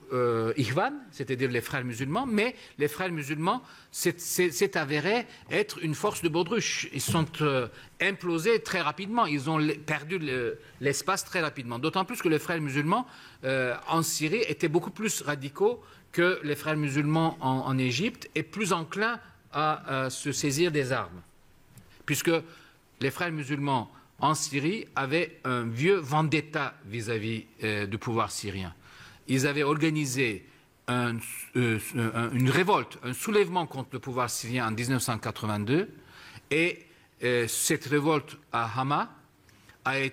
Ihvan, c'est-à-dire les frères musulmans, mais les frères musulmans s'est avéré être une force de baudruche. Ils sont implosés très rapidement, ils ont perdu l'espace très rapidement. D'autant plus que les frères musulmans en Syrie étaient beaucoup plus radicaux que les frères musulmans en Égypte et plus enclins à se saisir des armes. Puisque les frères musulmans en Syrie avaient un vieux vendetta vis-à-vis du pouvoir syrien. Ils avaient organisé une révolte, un soulèvement contre le pouvoir syrien en 1982 et cette révolte à Hama avait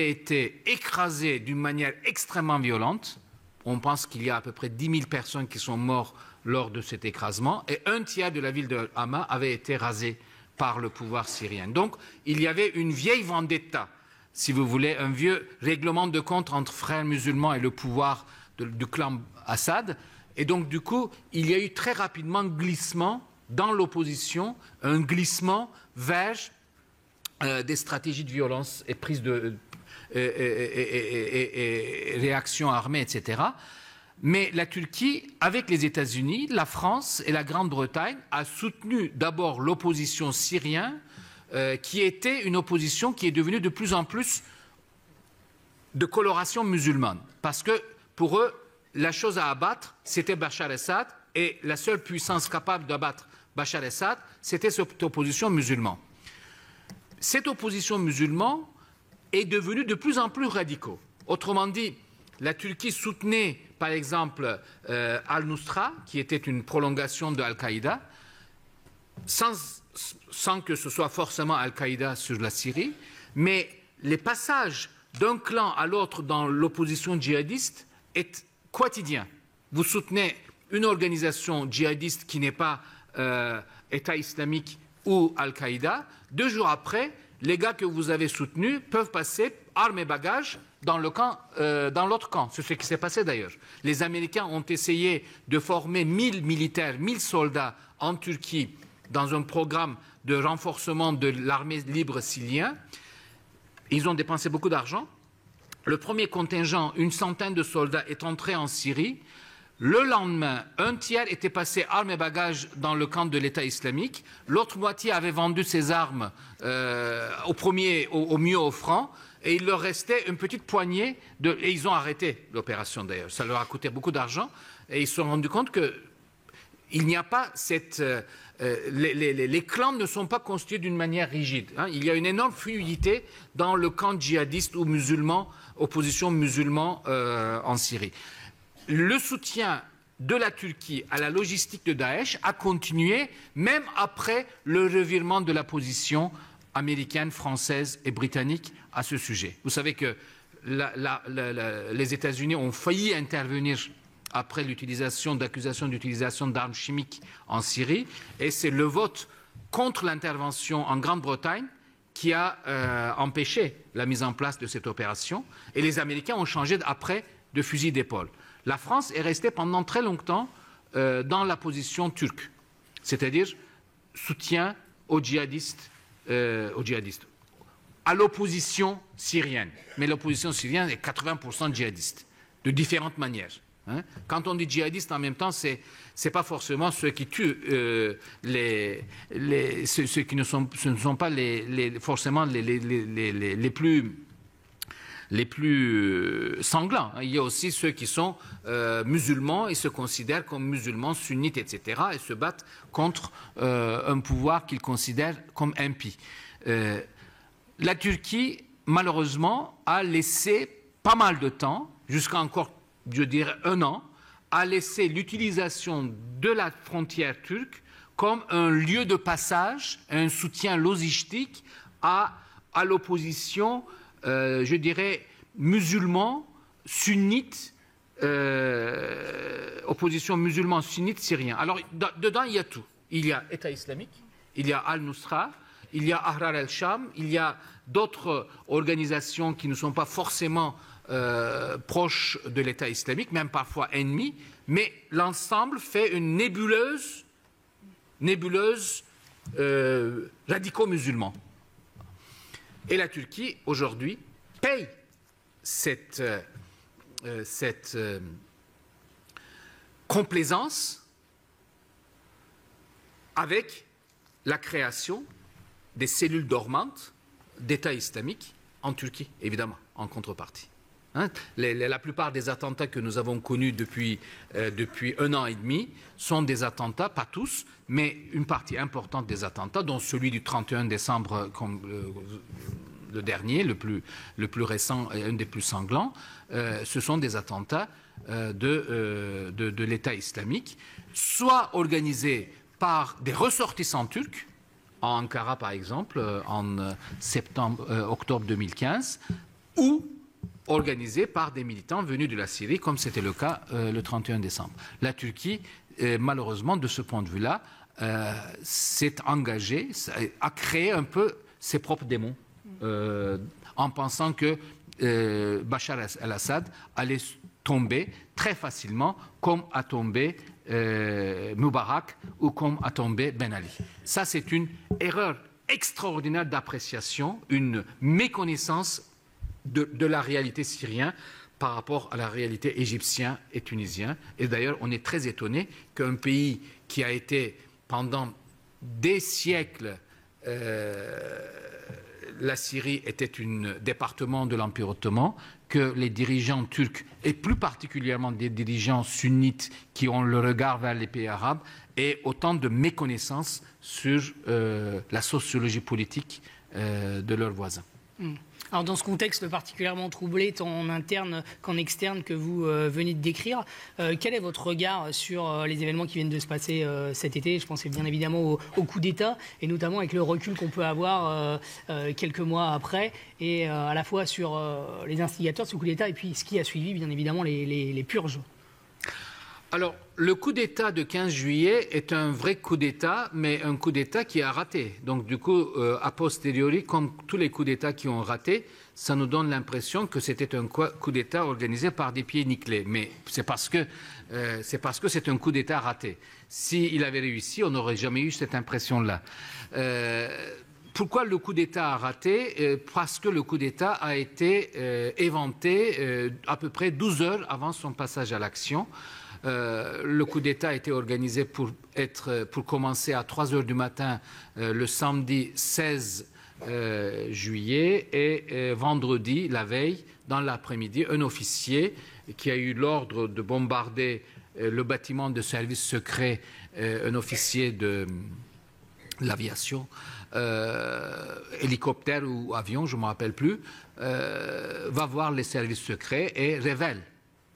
été écrasée d'une manière extrêmement violente. On pense qu'il y a à peu près 10 000 personnes qui sont mortes lors de cet écrasement et un tiers de la ville de Hama avait été rasée par le pouvoir syrien. Donc, il y avait une vieille vendetta, si vous voulez, un vieux règlement de compte entre frères musulmans et le pouvoir du clan Assad. Et donc, du coup, il y a eu très rapidement un glissement dans l'opposition, un glissement vers des stratégies de violence et prise de réaction armée, etc. Mais la Turquie, avec les États-Unis, la France et la Grande-Bretagne, a soutenu d'abord l'opposition syrienne, qui était une opposition qui est devenue de plus en plus de coloration musulmane. Parce que pour eux, la chose à abattre, c'était Bachar el-Assad, et la seule puissance capable d'abattre Bachar el-Assad, c'était cette opposition musulmane. Cette opposition musulmane est devenue de plus en plus radicale. Autrement dit, la Turquie soutenait, par exemple, Al-Nusra, qui était une prolongation de Al-Qaïda, sans que ce soit forcément Al-Qaïda sur la Syrie, mais les passages d'un clan à l'autre dans l'opposition djihadiste est quotidien. Vous soutenez une organisation djihadiste qui n'est pas État islamique ou Al-Qaïda, 2 jours après, les gars que vous avez soutenus peuvent passer armes et bagages dans l'autre camp. C'est ce qui s'est passé d'ailleurs. Les Américains ont essayé de former 1000 militaires, 1000 soldats en Turquie dans un programme de renforcement de l'armée libre syrienne. Ils ont dépensé beaucoup d'argent. Le premier contingent, une centaine de soldats, est entré en Syrie. Le lendemain, un tiers était passé armes et bagages dans le camp de l'État islamique. L'autre moitié avait vendu ses armes au mieux offrant. Et il leur restait une petite poignée et ils ont arrêté l'opération d'ailleurs. Ça leur a coûté beaucoup d'argent. Et ils se sont rendus compte qu'il n'y a pas les clans ne sont pas constitués d'une manière rigide. Hein. Il y a une énorme fluidité dans le camp djihadiste ou musulman, opposition musulman en Syrie. Le soutien de la Turquie à la logistique de Daesh a continué même après le revirement de la position américaine, française et britannique à ce sujet. Vous savez que les États-Unis ont failli intervenir après l'accusations d'utilisation d'armes chimiques en Syrie, et c'est le vote contre l'intervention en Grande-Bretagne qui a empêché la mise en place de cette opération, et les Américains ont changé après de fusil d'épaule. La France est restée pendant très longtemps dans la position turque, c'est-à-dire soutien aux djihadistes, à l'opposition syrienne. Mais l'opposition syrienne est 80% djihadiste, de différentes manières. Hein. Quand on dit djihadiste, en même temps, ce n'est pas forcément ceux qui tuent, ceux qui ne sont pas forcément les sanglants. Il y a aussi ceux qui sont musulmans et se considèrent comme musulmans sunnites, etc., et se battent contre un pouvoir qu'ils considèrent comme impie. La Turquie, malheureusement, a laissé pas mal de temps, jusqu'à encore, je dirais, 1 an, a laissé l'utilisation de la frontière turque comme un lieu de passage, un soutien logistique à l'opposition, je dirais, musulman, sunnite, opposition musulman-sunnite syrien. Alors, dedans, il y a tout. Il y a État islamique, il y a Al-Nusra, il y a Ahrar el-Sham, il y a d'autres organisations qui ne sont pas forcément proches de l'État islamique, même parfois ennemies, mais l'ensemble fait une nébuleuse radicaux-musulmans. Et la Turquie, aujourd'hui, paye cette complaisance avec la création des cellules dormantes d'État islamique en Turquie, évidemment, en contrepartie. Hein, la plupart des attentats que nous avons connus depuis 1 an et demi sont des attentats, pas tous, mais une partie importante des attentats, dont celui du 31 décembre, comme le dernier, le plus récent et un des plus sanglants. Ce sont des attentats de l'État islamique, soit organisés par des ressortissants turcs, en Ankara par exemple, en octobre 2015, ou organisés par des militants venus de la Syrie, comme c'était le cas le 31 décembre. La Turquie, malheureusement, de ce point de vue-là, s'est engagée, a créé un peu ses propres démons, en pensant que Bachar el-Assad allait tomber très facilement, comme a tombé Moubarak ou comme a tombé Ben Ali. Ça, c'est une erreur extraordinaire d'appréciation, une méconnaissance de la réalité syrienne par rapport à la réalité égyptienne et tunisienne. Et d'ailleurs, on est très étonné qu'un pays qui a été pendant des siècles, la Syrie était un département de l'Empire ottoman, que les dirigeants turcs, et plus particulièrement des dirigeants sunnites qui ont le regard vers les pays arabes, aient autant de méconnaissance sur la sociologie politique de leurs voisins. Alors dans ce contexte particulièrement troublé, tant en interne qu'en externe, que vous venez de décrire, quel est votre regard sur les événements qui viennent de se passer cet été? Je pense bien évidemment au coup d'État, et notamment avec le recul qu'on peut avoir quelques mois après, et à la fois sur les instigateurs de ce coup d'État, et puis ce qui a suivi, bien évidemment, les purges. Alors, le coup d'État de 15 juillet est un vrai coup d'État, mais un coup d'État qui a raté. Donc, du coup, a posteriori, comme tous les coups d'État qui ont raté, ça nous donne l'impression que c'était un coup d'État organisé par des pieds nickelés. Mais c'est parce que c'est un coup d'État raté. S'il avait réussi, on n'aurait jamais eu cette impression-là. Pourquoi le coup d'État a raté? Parce que le coup d'État a été éventé à peu près 12 heures avant son passage à l'action. Le coup d'État a été organisé pour commencer à 3 heures du matin le samedi 16 juillet et vendredi, la veille, dans l'après-midi, un officier qui a eu l'ordre de bombarder le bâtiment de service secret, un officier de l'aviation, hélicoptère ou avion, je ne me rappelle plus, va voir les services secrets et révèle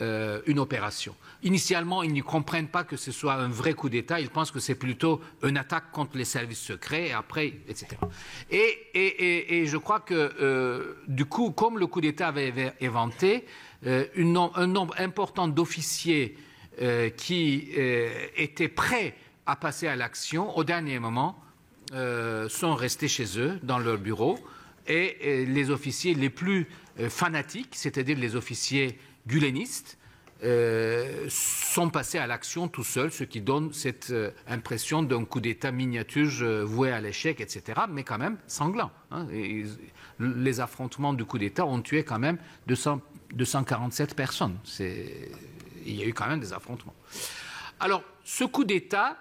une opération. Initialement, ils ne comprennent pas que ce soit un vrai coup d'État, ils pensent que c'est plutôt une attaque contre les services secrets, et après, etc. Et je crois que, du coup, comme le coup d'État avait été éventé, un nombre important d'officiers qui étaient prêts à passer à l'action, au dernier moment, sont restés chez eux, dans leur bureau, et les officiers les plus fanatiques, c'est-à-dire les officiers gulenistes, sont passés à l'action tout seuls, ce qui donne cette impression d'un coup d'État miniature voué à l'échec, etc., mais quand même sanglant. Hein. Les affrontements du coup d'État ont tué quand même 247 personnes. Il y a eu quand même des affrontements. Alors, ce coup d'État,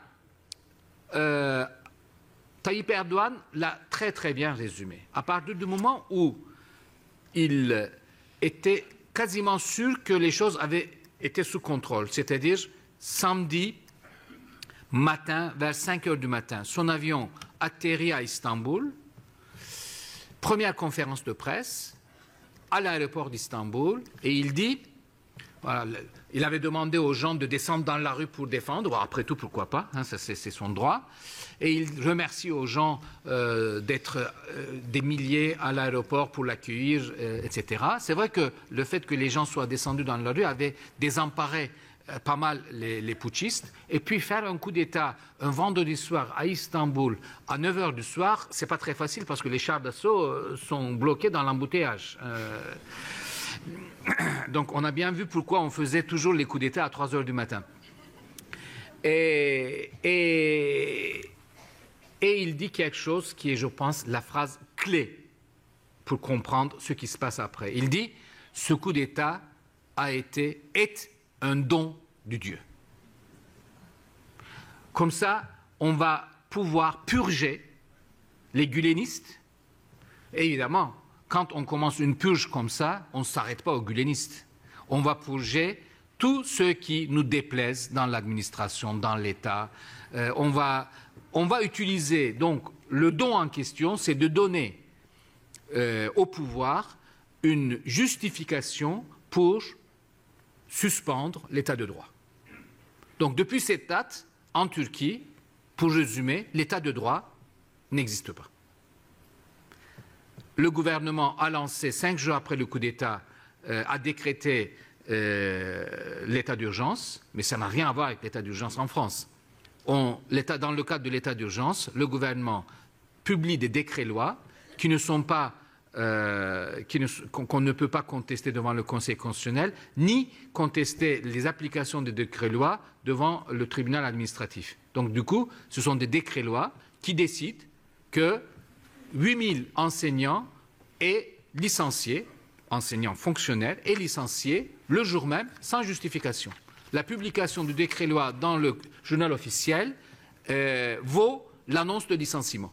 Tayyip Erdogan l'a très très bien résumé. À partir du moment où il était quasiment sûr que les choses avaient été sous contrôle. C'est-à-dire, samedi matin, vers 5 heures du matin, son avion atterrit à Istanbul. Première conférence de presse à l'aéroport d'Istanbul. Et il dit, voilà, il avait demandé aux gens de descendre dans la rue pour défendre. Bon, après tout, pourquoi pas, hein, c'est son droit. Et il remercie aux gens d'être des milliers à l'aéroport pour l'accueillir, etc. C'est vrai que le fait que les gens soient descendus dans la rue avait désemparé pas mal les putschistes. Et puis faire un coup d'État un vendredi soir à Istanbul à 9 h du soir, c'est pas très facile parce que les chars d'assaut sont bloqués dans l'embouteillage. Donc on a bien vu pourquoi on faisait toujours les coups d'État à 3 h du matin. Et il dit quelque chose qui est, je pense, la phrase clé pour comprendre ce qui se passe après. Il dit, ce coup d'État est un don de Dieu. Comme ça, on va pouvoir purger les gulenistes. Et évidemment, quand on commence une purge comme ça, on ne s'arrête pas aux gulenistes. On va purger tous ceux qui nous déplaisent dans l'administration, dans l'État. On va utiliser, donc, le don en question, c'est de donner au pouvoir une justification pour suspendre l'état de droit. Donc, depuis cette date, en Turquie, pour résumer, l'état de droit n'existe pas. Le gouvernement a lancé, 5 jours après le coup d'État, a décrété l'état d'urgence, mais ça n'a rien à voir avec l'état d'urgence en France. Dans le cadre de l'état d'urgence, le gouvernement publie des décrets-lois qui ne sont pas qu'on ne peut pas contester devant le Conseil constitutionnel, ni contester les applications des décrets-lois devant le tribunal administratif. Donc, du coup, ce sont des décrets-lois qui décident que 8000 enseignants et licenciés, enseignants fonctionnaires et licenciés, le jour même, sans justification. La publication du décret-loi dans le journal officiel vaut l'annonce de licenciement.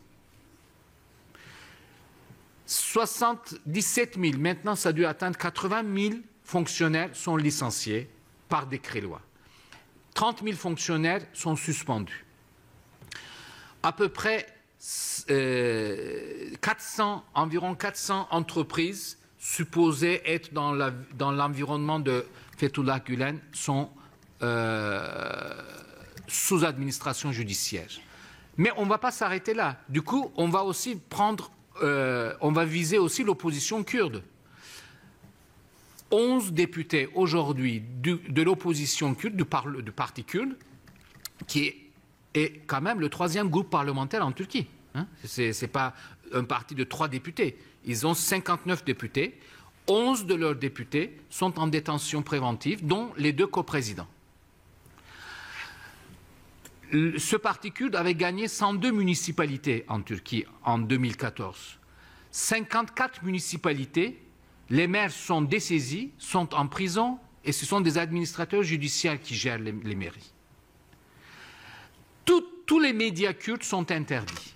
77 000, maintenant ça a dû atteindre 80 000 fonctionnaires sont licenciés par décret-loi. 30 000 fonctionnaires sont suspendus. À peu près environ 400 entreprises supposées être dans l'environnement de Fethullah Gülen sont sous administration judiciaire. Mais on ne va pas s'arrêter là. Du coup, on va aussi on va viser aussi l'opposition kurde. 11 députés aujourd'hui de l'opposition kurde, du parti kurde, qui est quand même le 3e groupe parlementaire en Turquie. Hein. Ce n'est pas un parti de 3 députés. Ils ont 59 députés. 11 de leurs députés sont en détention préventive, dont les 2 coprésidents. Ce parti kurde avait gagné 102 municipalités en Turquie en 2014. 54 municipalités, les maires sont dessaisis, sont en prison et ce sont des administrateurs judiciaires qui gèrent les mairies. Tous les médias kurdes sont interdits.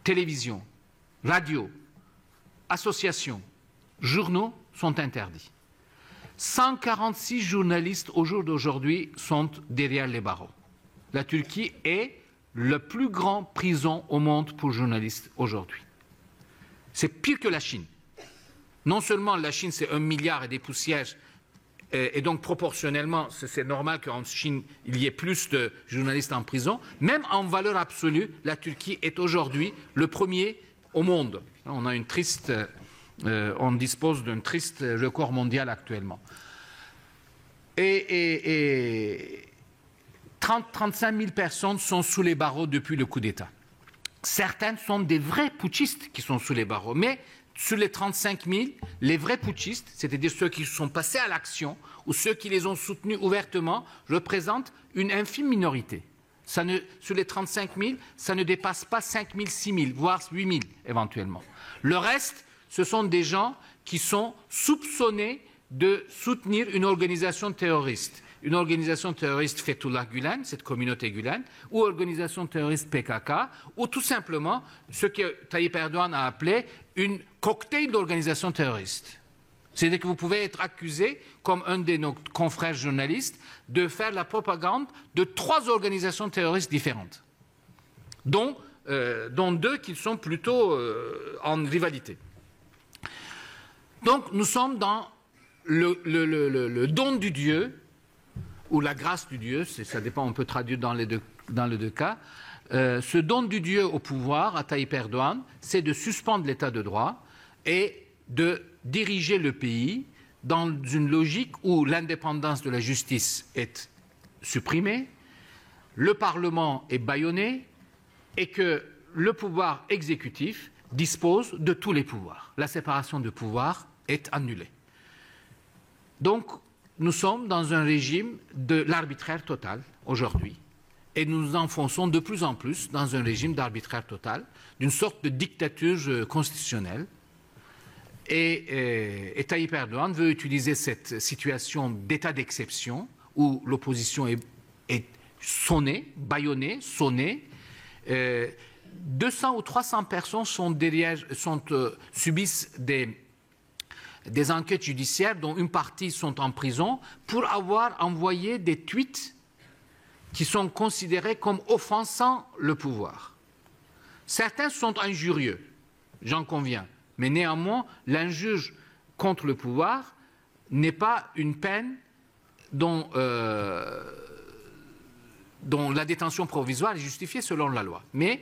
Télévision, radio, associations, journaux sont interdits. 146 journalistes au jour d'aujourd'hui sont derrière les barreaux. La Turquie est le plus grand prison au monde pour journalistes aujourd'hui. C'est pire que la Chine. Non seulement la Chine, c'est 1 milliard et des poussières, et donc proportionnellement, c'est normal qu'en Chine, il y ait plus de journalistes en prison. Même en valeur absolue, la Turquie est aujourd'hui le premier au monde. On dispose d'un triste record mondial actuellement. 35 000 personnes sont sous les barreaux depuis le coup d'État. Certaines sont des vrais putschistes qui sont sous les barreaux. Mais sur les 35 000, les vrais putschistes, c'est-à-dire ceux qui sont passés à l'action ou ceux qui les ont soutenus ouvertement, représentent une infime minorité. Sur les 35 000, ça ne dépasse pas 5 000, 6 000, voire 8 000 éventuellement. Le reste, ce sont des gens qui sont soupçonnés de soutenir une organisation terroriste. Une organisation terroriste Fethullah Gülen, cette communauté Gülen, ou organisation terroriste PKK, ou tout simplement ce que Tayyip Erdogan a appelé une cocktail d'organisations terroristes. C'est-à-dire que vous pouvez être accusé, comme un de nos confrères journalistes, de faire la propagande de 3 organisations terroristes différentes, dont 2 qui sont plutôt en rivalité. Donc nous sommes dans le don du Dieu, ou la grâce du Dieu, ça dépend, on peut traduire dans les deux cas. Ce don du Dieu au pouvoir, à Tayyip Erdogan, c'est de suspendre l'état de droit et de diriger le pays dans une logique où l'indépendance de la justice est supprimée, le Parlement est bâillonné et que le pouvoir exécutif dispose de tous les pouvoirs. La séparation de pouvoir est annulée. Donc, nous sommes dans un régime de l'arbitraire total aujourd'hui et nous nous enfonçons de plus en plus dans un régime d'arbitraire total, d'une sorte de dictature constitutionnelle. Et Tayyip Erdogan veut utiliser cette situation d'état d'exception où l'opposition est sonnée, bâillonnée, sonnée. 200 ou 300 personnes subissent des enquêtes judiciaires dont une partie sont en prison pour avoir envoyé des tweets qui sont considérés comme offensant le pouvoir. Certains sont injurieux, j'en conviens, mais néanmoins, l'injure contre le pouvoir n'est pas une peine dont la détention provisoire est justifiée selon la loi. Mais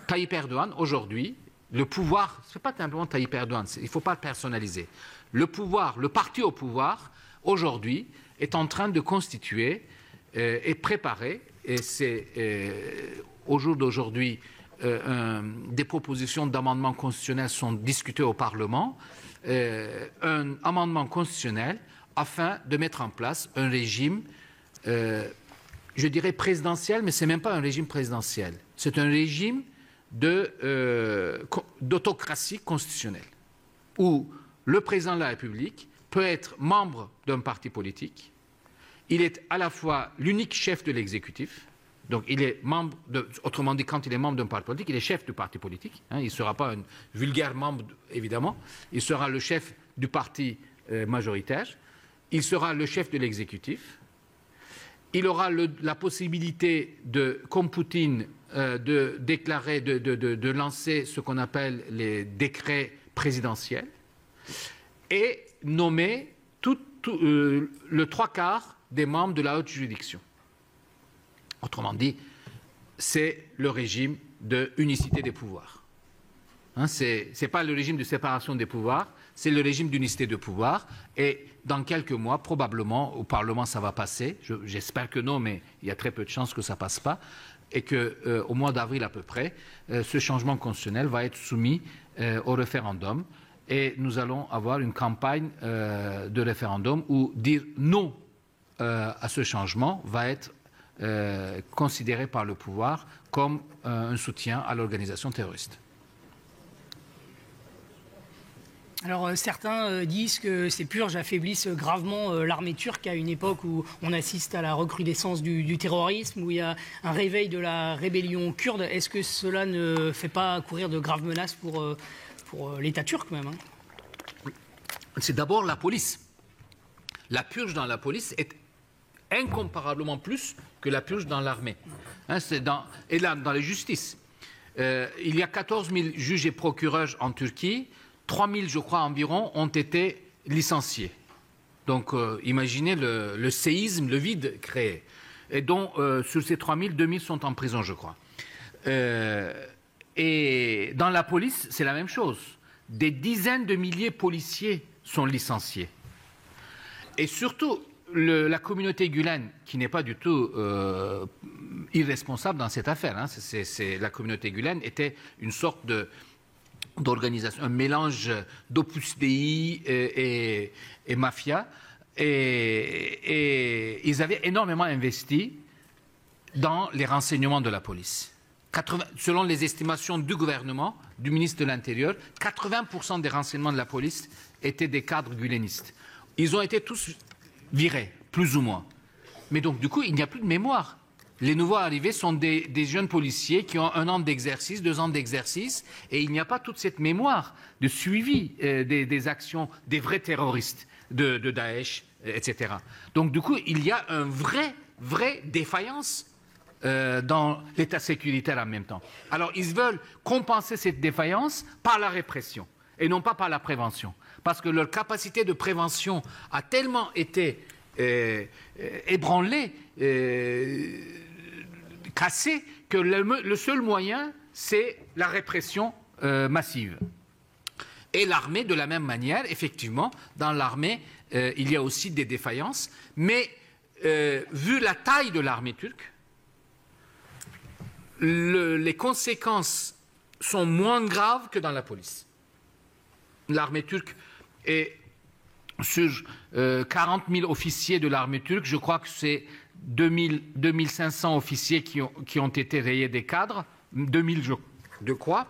Tayyip Erdogan, aujourd'hui, le pouvoir, ce n'est pas simplement Tayyip Erdogan, il ne faut pas le personnaliser. Le pouvoir, le parti au pouvoir, aujourd'hui, est en train de constituer et préparer, et c'est au jour d'aujourd'hui, des propositions d'amendements constitutionnels sont discutées au Parlement, un amendement constitutionnel afin de mettre en place un régime, je dirais présidentiel, mais ce n'est même pas un régime présidentiel. C'est un régime d'autocratie constitutionnelle, où le président de la République peut être membre d'un parti politique, il est à la fois l'unique chef de l'exécutif, donc il est membre, autrement dit, quand il est membre d'un parti politique, il est chef du parti politique, il ne sera pas un vulgaire membre, évidemment, il sera le chef du parti majoritaire, il sera le chef de l'exécutif, il aura la possibilité, comme Poutine, de déclarer, de lancer ce qu'on appelle les décrets présidentiels et nommer le 3/4 des membres de la haute juridiction. Autrement dit, c'est le régime de unicité des pouvoirs. Ce n'est pas le régime de séparation des pouvoirs, c'est le régime d'unicité de pouvoir. Et dans quelques mois, probablement, au Parlement, ça va passer. J'espère que non, mais il y a très peu de chances que ça ne passe pas. Et qu'au mois d'avril à peu près, ce changement constitutionnel va être soumis au référendum. Et nous allons avoir une campagne de référendum où dire non à ce changement va être considéré par le pouvoir comme un soutien à l'organisation terroriste. Alors certains disent que ces purges affaiblissent gravement l'armée turque à une époque où on assiste à la recrudescence du terrorisme, où il y a un réveil de la rébellion kurde. Est-ce que cela ne fait pas courir de graves menaces pour l'État turc même, C'est d'abord la police. La purge dans la police est incomparablement plus que la purge dans l'armée. Et là, dans la justice. Il y a 14 000 juges et procureurs en Turquie. 3 000, je crois, environ, ont été licenciés. Donc, imaginez le séisme, le vide créé. Et dont, sur ces 3 000, 2 000 sont en prison, je crois. Et dans la police, c'est la même chose. Des dizaines de milliers de policiers sont licenciés. Et surtout, la communauté Gülen, qui n'est pas du tout irresponsable dans cette affaire, la communauté Gülen était une sorte d'organisation, un mélange d'Opus Dei et mafia, et ils avaient énormément investi dans les renseignements de la police. Selon les estimations du gouvernement, du ministre de l'Intérieur, 80% des renseignements de la police étaient des cadres gülenistes. Ils ont été tous virés, plus ou moins. Mais donc, du coup, il n'y a plus de mémoire. Les nouveaux arrivés sont des jeunes policiers qui ont 1 an d'exercice, 2 ans d'exercice, et il n'y a pas toute cette mémoire de suivi des actions des vrais terroristes de Daesh, etc. Donc du coup, il y a une vraie défaillance dans l'état sécuritaire en même temps. Alors ils veulent compenser cette défaillance par la répression et non pas par la prévention. Parce que leur capacité de prévention a tellement été ébranlée, cassée, que le seul moyen, c'est la répression massive. Et l'armée, de la même manière, effectivement, dans l'armée, il y a aussi des défaillances, mais vu la taille de l'armée turque, les conséquences sont moins graves que dans la police. L'armée turque est sur 40 000 officiers de l'armée turque, je crois que c'est 2500 officiers qui ont été rayés des cadres, 2000 je crois,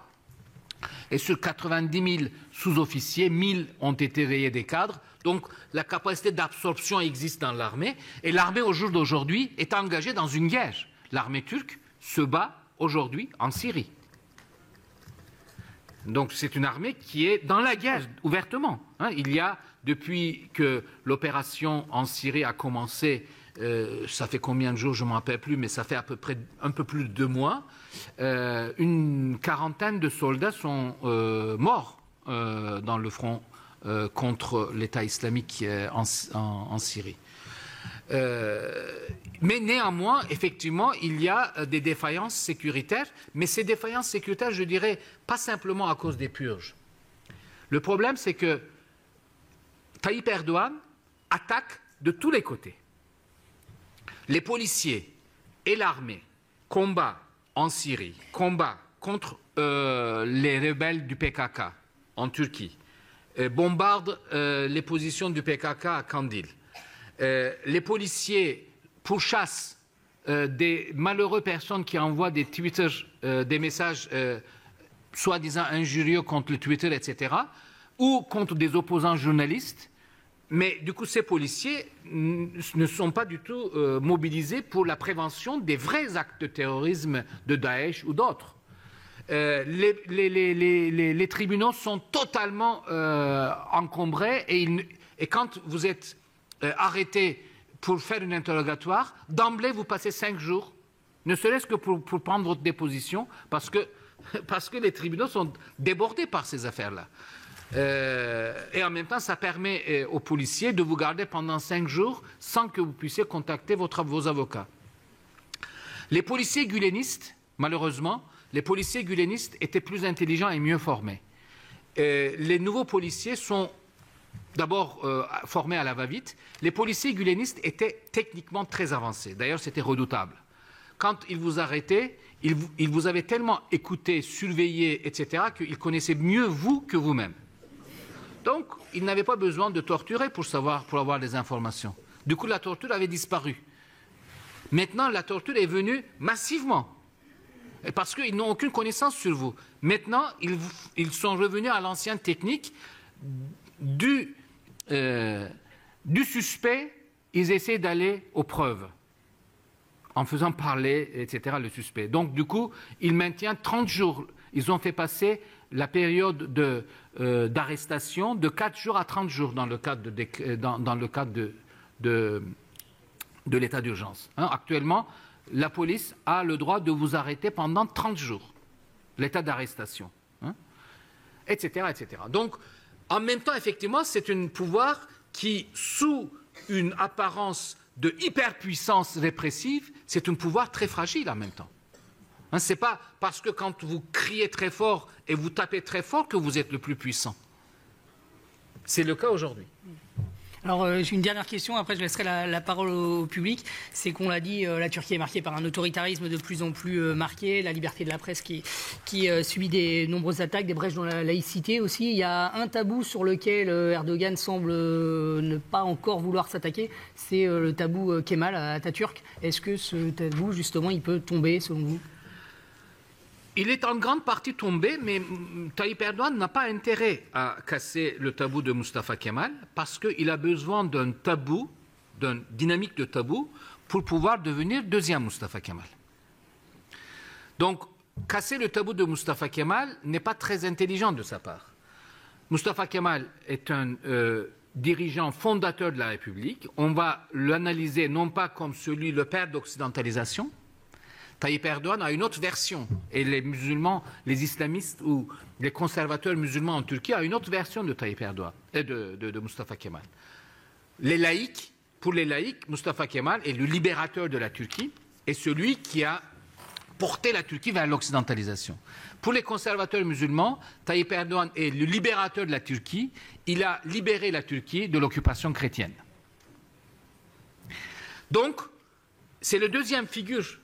et sur 90 000 sous-officiers, 1000 ont été rayés des cadres. Donc la capacité d'absorption existe dans l'armée, et l'armée au jour d'aujourd'hui est engagée dans une guerre. L'armée turque se bat aujourd'hui en Syrie. Donc c'est une armée qui est dans la guerre ouvertement. Il y a, depuis que l'opération en Syrie a commencé, ça fait combien de jours, je ne me rappelle plus, mais ça fait à peu près un peu plus de 2 mois, une quarantaine de soldats sont morts dans le front contre l'État islamique en Syrie. Mais néanmoins, effectivement, il y a des défaillances sécuritaires, mais ces défaillances sécuritaires, je dirais, pas simplement à cause des purges. Le problème, c'est que Tayyip Erdogan attaque de tous les côtés. Les policiers et l'armée combattent en Syrie, combattent contre les rebelles du PKK en Turquie, bombardent les positions du PKK à Kandil. Les policiers pourchassent des malheureuses personnes qui envoient des Twitter, des messages soi-disant injurieux contre le Twitter, etc., ou contre des opposants journalistes. Mais du coup, ces policiers ne sont pas du tout mobilisés pour la prévention des vrais actes de terrorisme de Daesh ou d'autres. Les tribunaux sont totalement encombrés et quand vous êtes arrêté pour faire un interrogatoire, d'emblée vous passez 5 jours, ne serait-ce que pour prendre votre déposition, parce que les tribunaux sont débordés par ces affaires-là. Et en même temps, ça permet aux policiers de vous garder pendant 5 jours sans que vous puissiez contacter vos avocats. Les policiers gulenistes, malheureusement, les policiers gulenistes étaient plus intelligents et mieux formés. Les nouveaux policiers sont d'abord formés à la va-vite. Les policiers gulenistes étaient techniquement très avancés. D'ailleurs, c'était redoutable. Quand ils vous arrêtaient, ils vous avaient tellement écouté, surveillé, etc., qu'ils connaissaient mieux vous que vous-même. Donc, ils n'avaient pas besoin de torturer pour avoir des informations. Du coup, la torture avait disparu. Maintenant, la torture est venue massivement. Parce qu'ils n'ont aucune connaissance sur vous. Maintenant, ils sont revenus à l'ancienne technique du suspect. Ils essaient d'aller aux preuves en faisant parler, etc., le suspect. Donc, du coup, ils maintiennent 30 jours. Ils ont fait passer la période d'arrestation de 4 jours à 30 jours dans le cadre de l'état d'urgence. Actuellement, la police a le droit de vous arrêter pendant 30 jours, l'état d'arrestation, etc., etc. Donc, en même temps, effectivement, c'est un pouvoir qui, sous une apparence de hyperpuissance répressive, c'est un pouvoir très fragile en même temps. Ce n'est pas parce que quand vous criez très fort et vous tapez très fort que vous êtes le plus puissant. C'est le cas aujourd'hui. Alors, j'ai une dernière question, après je laisserai la parole au public. C'est qu'on l'a dit, la Turquie est marquée par un autoritarisme de plus en plus marqué, la liberté de la presse qui subit des nombreuses attaques, des brèches dans la laïcité aussi. Il y a un tabou sur lequel Erdogan semble ne pas encore vouloir s'attaquer, c'est le tabou Kemal Atatürk. Est-ce que ce tabou, justement, il peut tomber selon vous ? Il est en grande partie tombé, mais Tayyip Erdogan n'a pas intérêt à casser le tabou de Mustafa Kemal parce qu'il a besoin d'un tabou, d'une dynamique de tabou, pour pouvoir devenir deuxième Mustafa Kemal. Donc, casser le tabou de Mustafa Kemal n'est pas très intelligent de sa part. Mustafa Kemal est un dirigeant fondateur de la République. On va l'analyser non pas comme le père d'occidentalisation. Tayyip Erdogan a une autre version. Et les musulmans, les islamistes ou les conservateurs musulmans en Turquie ont une autre version de Tayyip Erdogan, de Mustafa Kemal. Pour les laïcs, Mustafa Kemal est le libérateur de la Turquie et celui qui a porté la Turquie vers l'occidentalisation. Pour les conservateurs musulmans, Tayyip Erdogan est le libérateur de la Turquie. Il a libéré la Turquie de l'occupation chrétienne. Donc, c'est la deuxième figure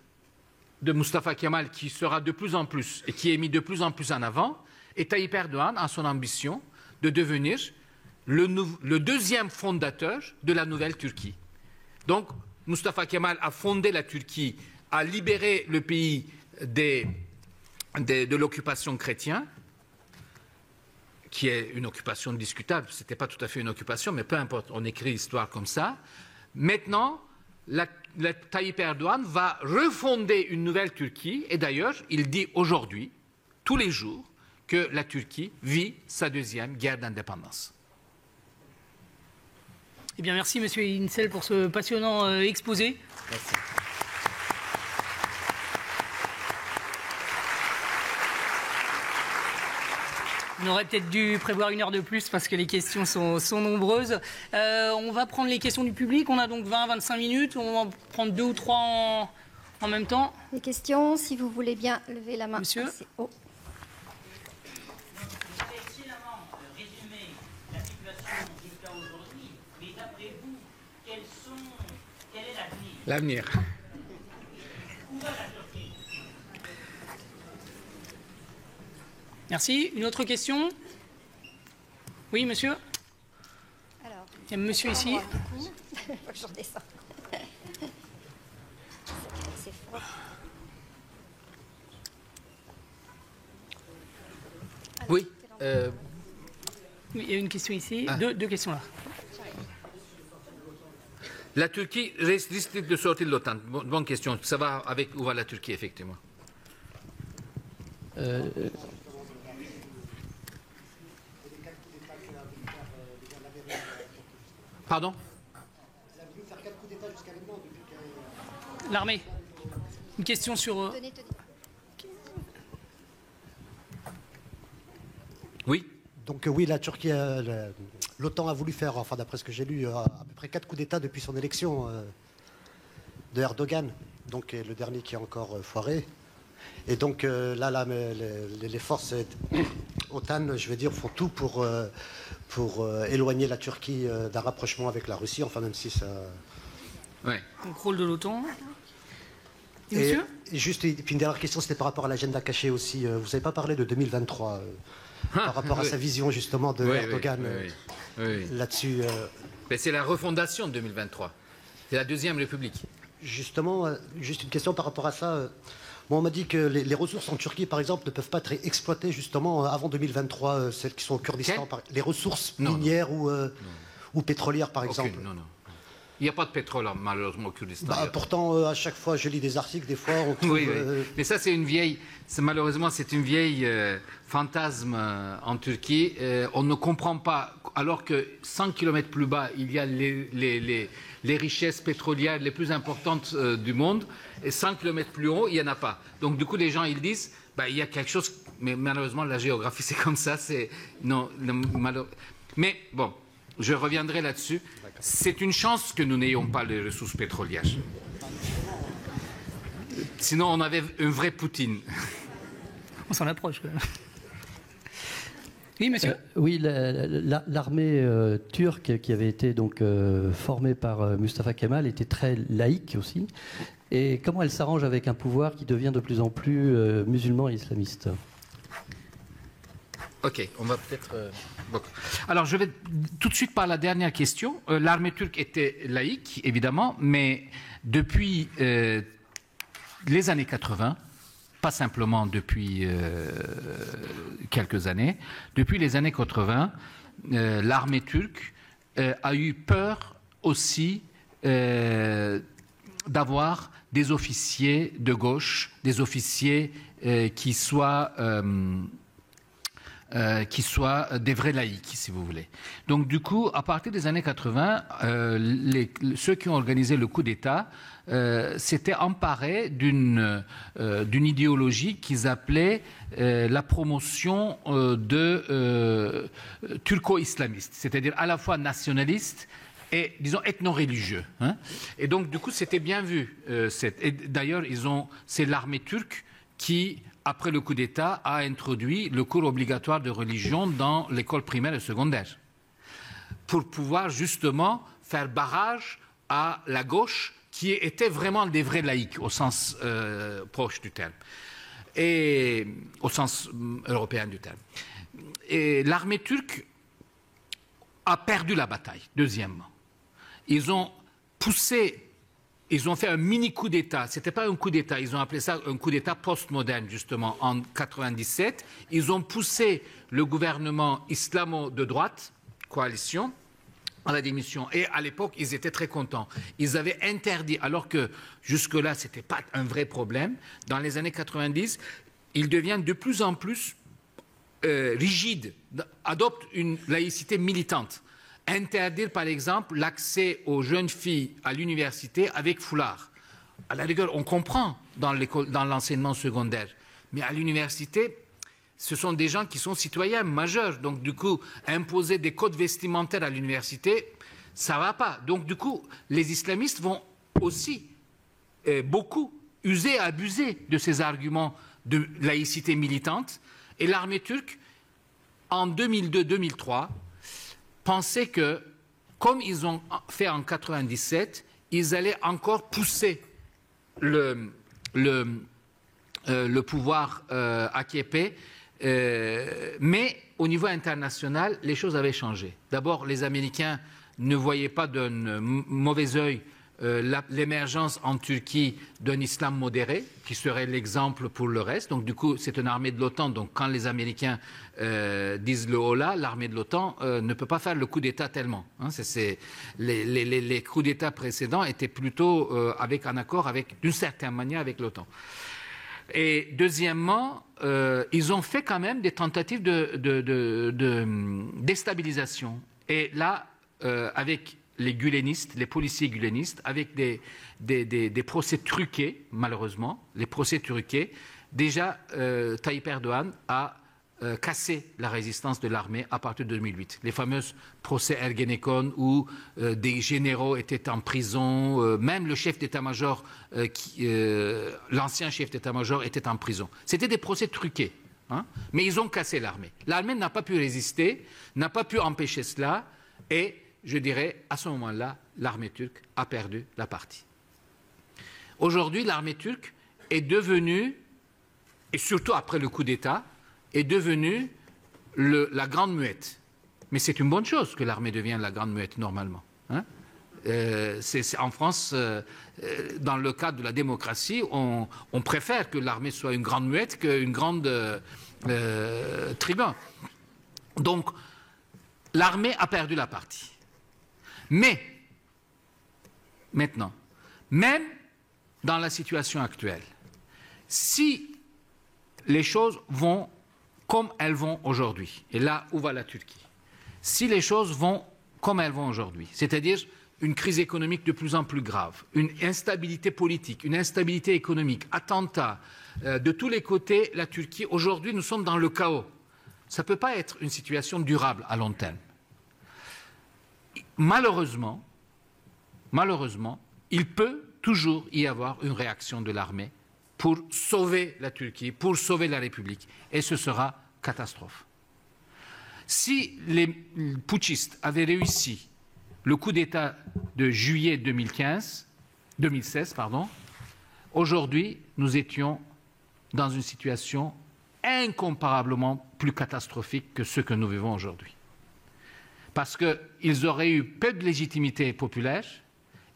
de Mustafa Kemal qui sera de plus en plus et qui est mis de plus en plus en avant. Et Tayyip Erdogan a son ambition de devenir le deuxième fondateur de la nouvelle Turquie. Donc, Mustafa Kemal a fondé la Turquie, a libéré le pays de l'occupation chrétienne, qui est une occupation discutable. Ce n'était pas tout à fait une occupation, mais peu importe, on écrit l'histoire comme ça. Maintenant, Tayyip Erdogan va refonder une nouvelle Turquie, et d'ailleurs, il dit aujourd'hui, tous les jours, que la Turquie vit sa deuxième guerre d'indépendance. Eh bien, merci, Monsieur Insel, pour ce passionnant exposé. Merci. On aurait peut-être dû prévoir 1 heure de plus parce que les questions sont nombreuses. On va prendre les questions du public. On a donc 20-25 minutes. On va prendre 2 ou 3 en même temps. Les questions, si vous voulez bien lever la main. Monsieur. Assez haut. L'avenir. Merci. Une autre question? Oui, monsieur? Alors, il y a monsieur ici. Je redescends. C'est fort. Oui. Oui, il y a une question ici. Deux questions là. La Turquie risque de sortir de l'OTAN. Bonne question. Ça va avec où va la Turquie, effectivement. Pardon? L'armée. Une question sur... Tenez. Oui. Donc oui, la Turquie, l'OTAN a voulu faire, enfin d'après ce que j'ai lu, à peu près 4 coups d'État depuis son élection de Erdogan. Donc le dernier qui a encore foiré. Et donc là, les forces OTAN, je veux dire, font tout pour éloigner la Turquie d'un rapprochement avec la Russie. Enfin, même si ça. Ouais. Donc rôle de l'OTAN. Et Et monsieur? juste et puis une dernière question, c'était par rapport à l'agenda caché aussi. Vous n'avez pas parlé de 2023 par rapport à sa vision justement de Erdogan là-dessus. Mais c'est la refondation de 2023. C'est la deuxième République. Justement, juste une question par rapport à ça. Bon, on m'a dit que les ressources en Turquie, par exemple, ne peuvent pas être exploitées justement avant 2023, celles qui sont au Kurdistan. Les ressources minières ou pétrolières, par exemple. Non. Il n'y a pas de pétrole, malheureusement, au Kurdistan. Pourtant, à chaque fois, je lis des articles, des fois, on trouve... Oui. Mais ça, c'est une vieille... Malheureusement, c'est une vieille fantasme en Turquie. On ne comprend pas, alors que 100 km plus bas, il y a les richesses pétrolières les plus importantes du monde, et 100 km plus haut, il n'y en a pas. Donc, du coup, les gens, ils disent, il y a quelque chose... Mais malheureusement, la géographie, c'est comme ça. Mais bon, je reviendrai là-dessus. C'est une chance que nous n'ayons pas les ressources pétrolières. Sinon, on avait un vrai Poutine. On s'en approche, quand même. Oui, monsieur. Oui, l'armée turque qui avait été donc formée par Mustafa Kemal était très laïque aussi. Et comment elle s'arrange avec un pouvoir qui devient de plus en plus musulman et islamiste? Ok, on va peut-être... Alors, je vais tout de suite par la dernière question. L'armée turque était laïque, évidemment, mais depuis les années 80, pas simplement depuis quelques années, depuis les années 80, l'armée turque a eu peur aussi d'avoir des officiers de gauche, des officiers qui soient des vrais laïcs, si vous voulez. Donc du coup, à partir des années 80, ceux qui ont organisé le coup d'État s'étaient emparés d'une idéologie qu'ils appelaient la promotion de turco-islamistes, c'est-à-dire à la fois nationalistes et, disons, ethno-religieux. Hein. Et donc, du coup, c'était bien vu. Et d'ailleurs, c'est l'armée turque qui, après le coup d'État, a introduit le cours obligatoire de religion dans l'école primaire et secondaire, pour pouvoir justement faire barrage à la gauche, qui étaient vraiment des vrais laïcs, au sens proche du terme, et au sens européen du terme. Et l'armée turque a perdu la bataille, deuxièmement. Ils ont poussé, ils ont fait un mini coup d'État. Ce n'était pas un coup d'État, ils ont appelé ça un coup d'État postmoderne, justement, en 97. Ils ont poussé le gouvernement islamo de droite, coalition, à la démission. Et à l'époque, ils étaient très contents. Ils avaient interdit, alors que jusque-là, ce n'était pas un vrai problème. Dans les années 90, ils deviennent de plus en plus rigides, adoptent une laïcité militante. Interdire, par exemple, l'accès aux jeunes filles à l'université avec foulard. À la rigueur, on comprend dans l'enseignement secondaire. Mais à l'université, ce sont des gens qui sont citoyens majeurs. Donc, du coup, imposer des codes vestimentaires à l'université, ça ne va pas. Donc, du coup, les islamistes vont aussi beaucoup user et abuser de ces arguments de laïcité militante. Et l'armée turque, en 2002-2003, pensait que, comme ils ont fait en 97, ils allaient encore pousser le pouvoir AKP, mais au niveau international, les choses avaient changé. D'abord, les Américains ne voyaient pas d'un mauvais œil l'émergence en Turquie d'un islam modéré, qui serait l'exemple pour le reste. Donc, du coup, c'est une armée de l'OTAN. Donc, quand les Américains disent le holà, l'armée de l'OTAN ne peut pas faire le coup d'État tellement. Hein. Les coups d'État précédents étaient plutôt avec un accord, d'une certaine manière, avec l'OTAN. Et deuxièmement, ils ont fait quand même des tentatives de déstabilisation. Et là, avec les gulenistes, les policiers gulenistes, avec des procès truqués, malheureusement, les procès truqués, déjà Tayyip Erdogan a cassé la résistance de l'armée à partir de 2008. Les fameux procès Ergenekon où des généraux étaient en prison, même le chef d'état-major, l'ancien chef d'état-major était en prison. C'était des procès truqués, hein, mais ils ont cassé l'armée. L'armée n'a pas pu résister, n'a pas pu empêcher cela, et je dirais, à ce moment-là, l'armée turque a perdu la partie. Aujourd'hui, l'armée turque est devenue, et surtout après le coup d'État, est devenue la grande muette. Mais c'est une bonne chose que l'armée devienne la grande muette, normalement. Hein. En France, dans le cadre de la démocratie, on préfère que l'armée soit une grande muette qu'une grande tribun. Donc, l'armée a perdu la partie. Mais, maintenant, même dans la situation actuelle, si les choses vont comme elles vont aujourd'hui, et là où va la Turquie, si les choses vont comme elles vont aujourd'hui, c'est-à-dire une crise économique de plus en plus grave, une instabilité politique, une instabilité économique, attentats, de tous les côtés, la Turquie, aujourd'hui, nous sommes dans le chaos. Ça ne peut pas être une situation durable à long terme. Malheureusement, il peut toujours y avoir une réaction de l'armée pour sauver la Turquie, pour sauver la République. Et ce sera catastrophe. Si les putschistes avaient réussi le coup d'État de juillet 2016, aujourd'hui, nous étions dans une situation incomparablement plus catastrophique que ce que nous vivons aujourd'hui. Parce qu'ils auraient eu peu de légitimité populaire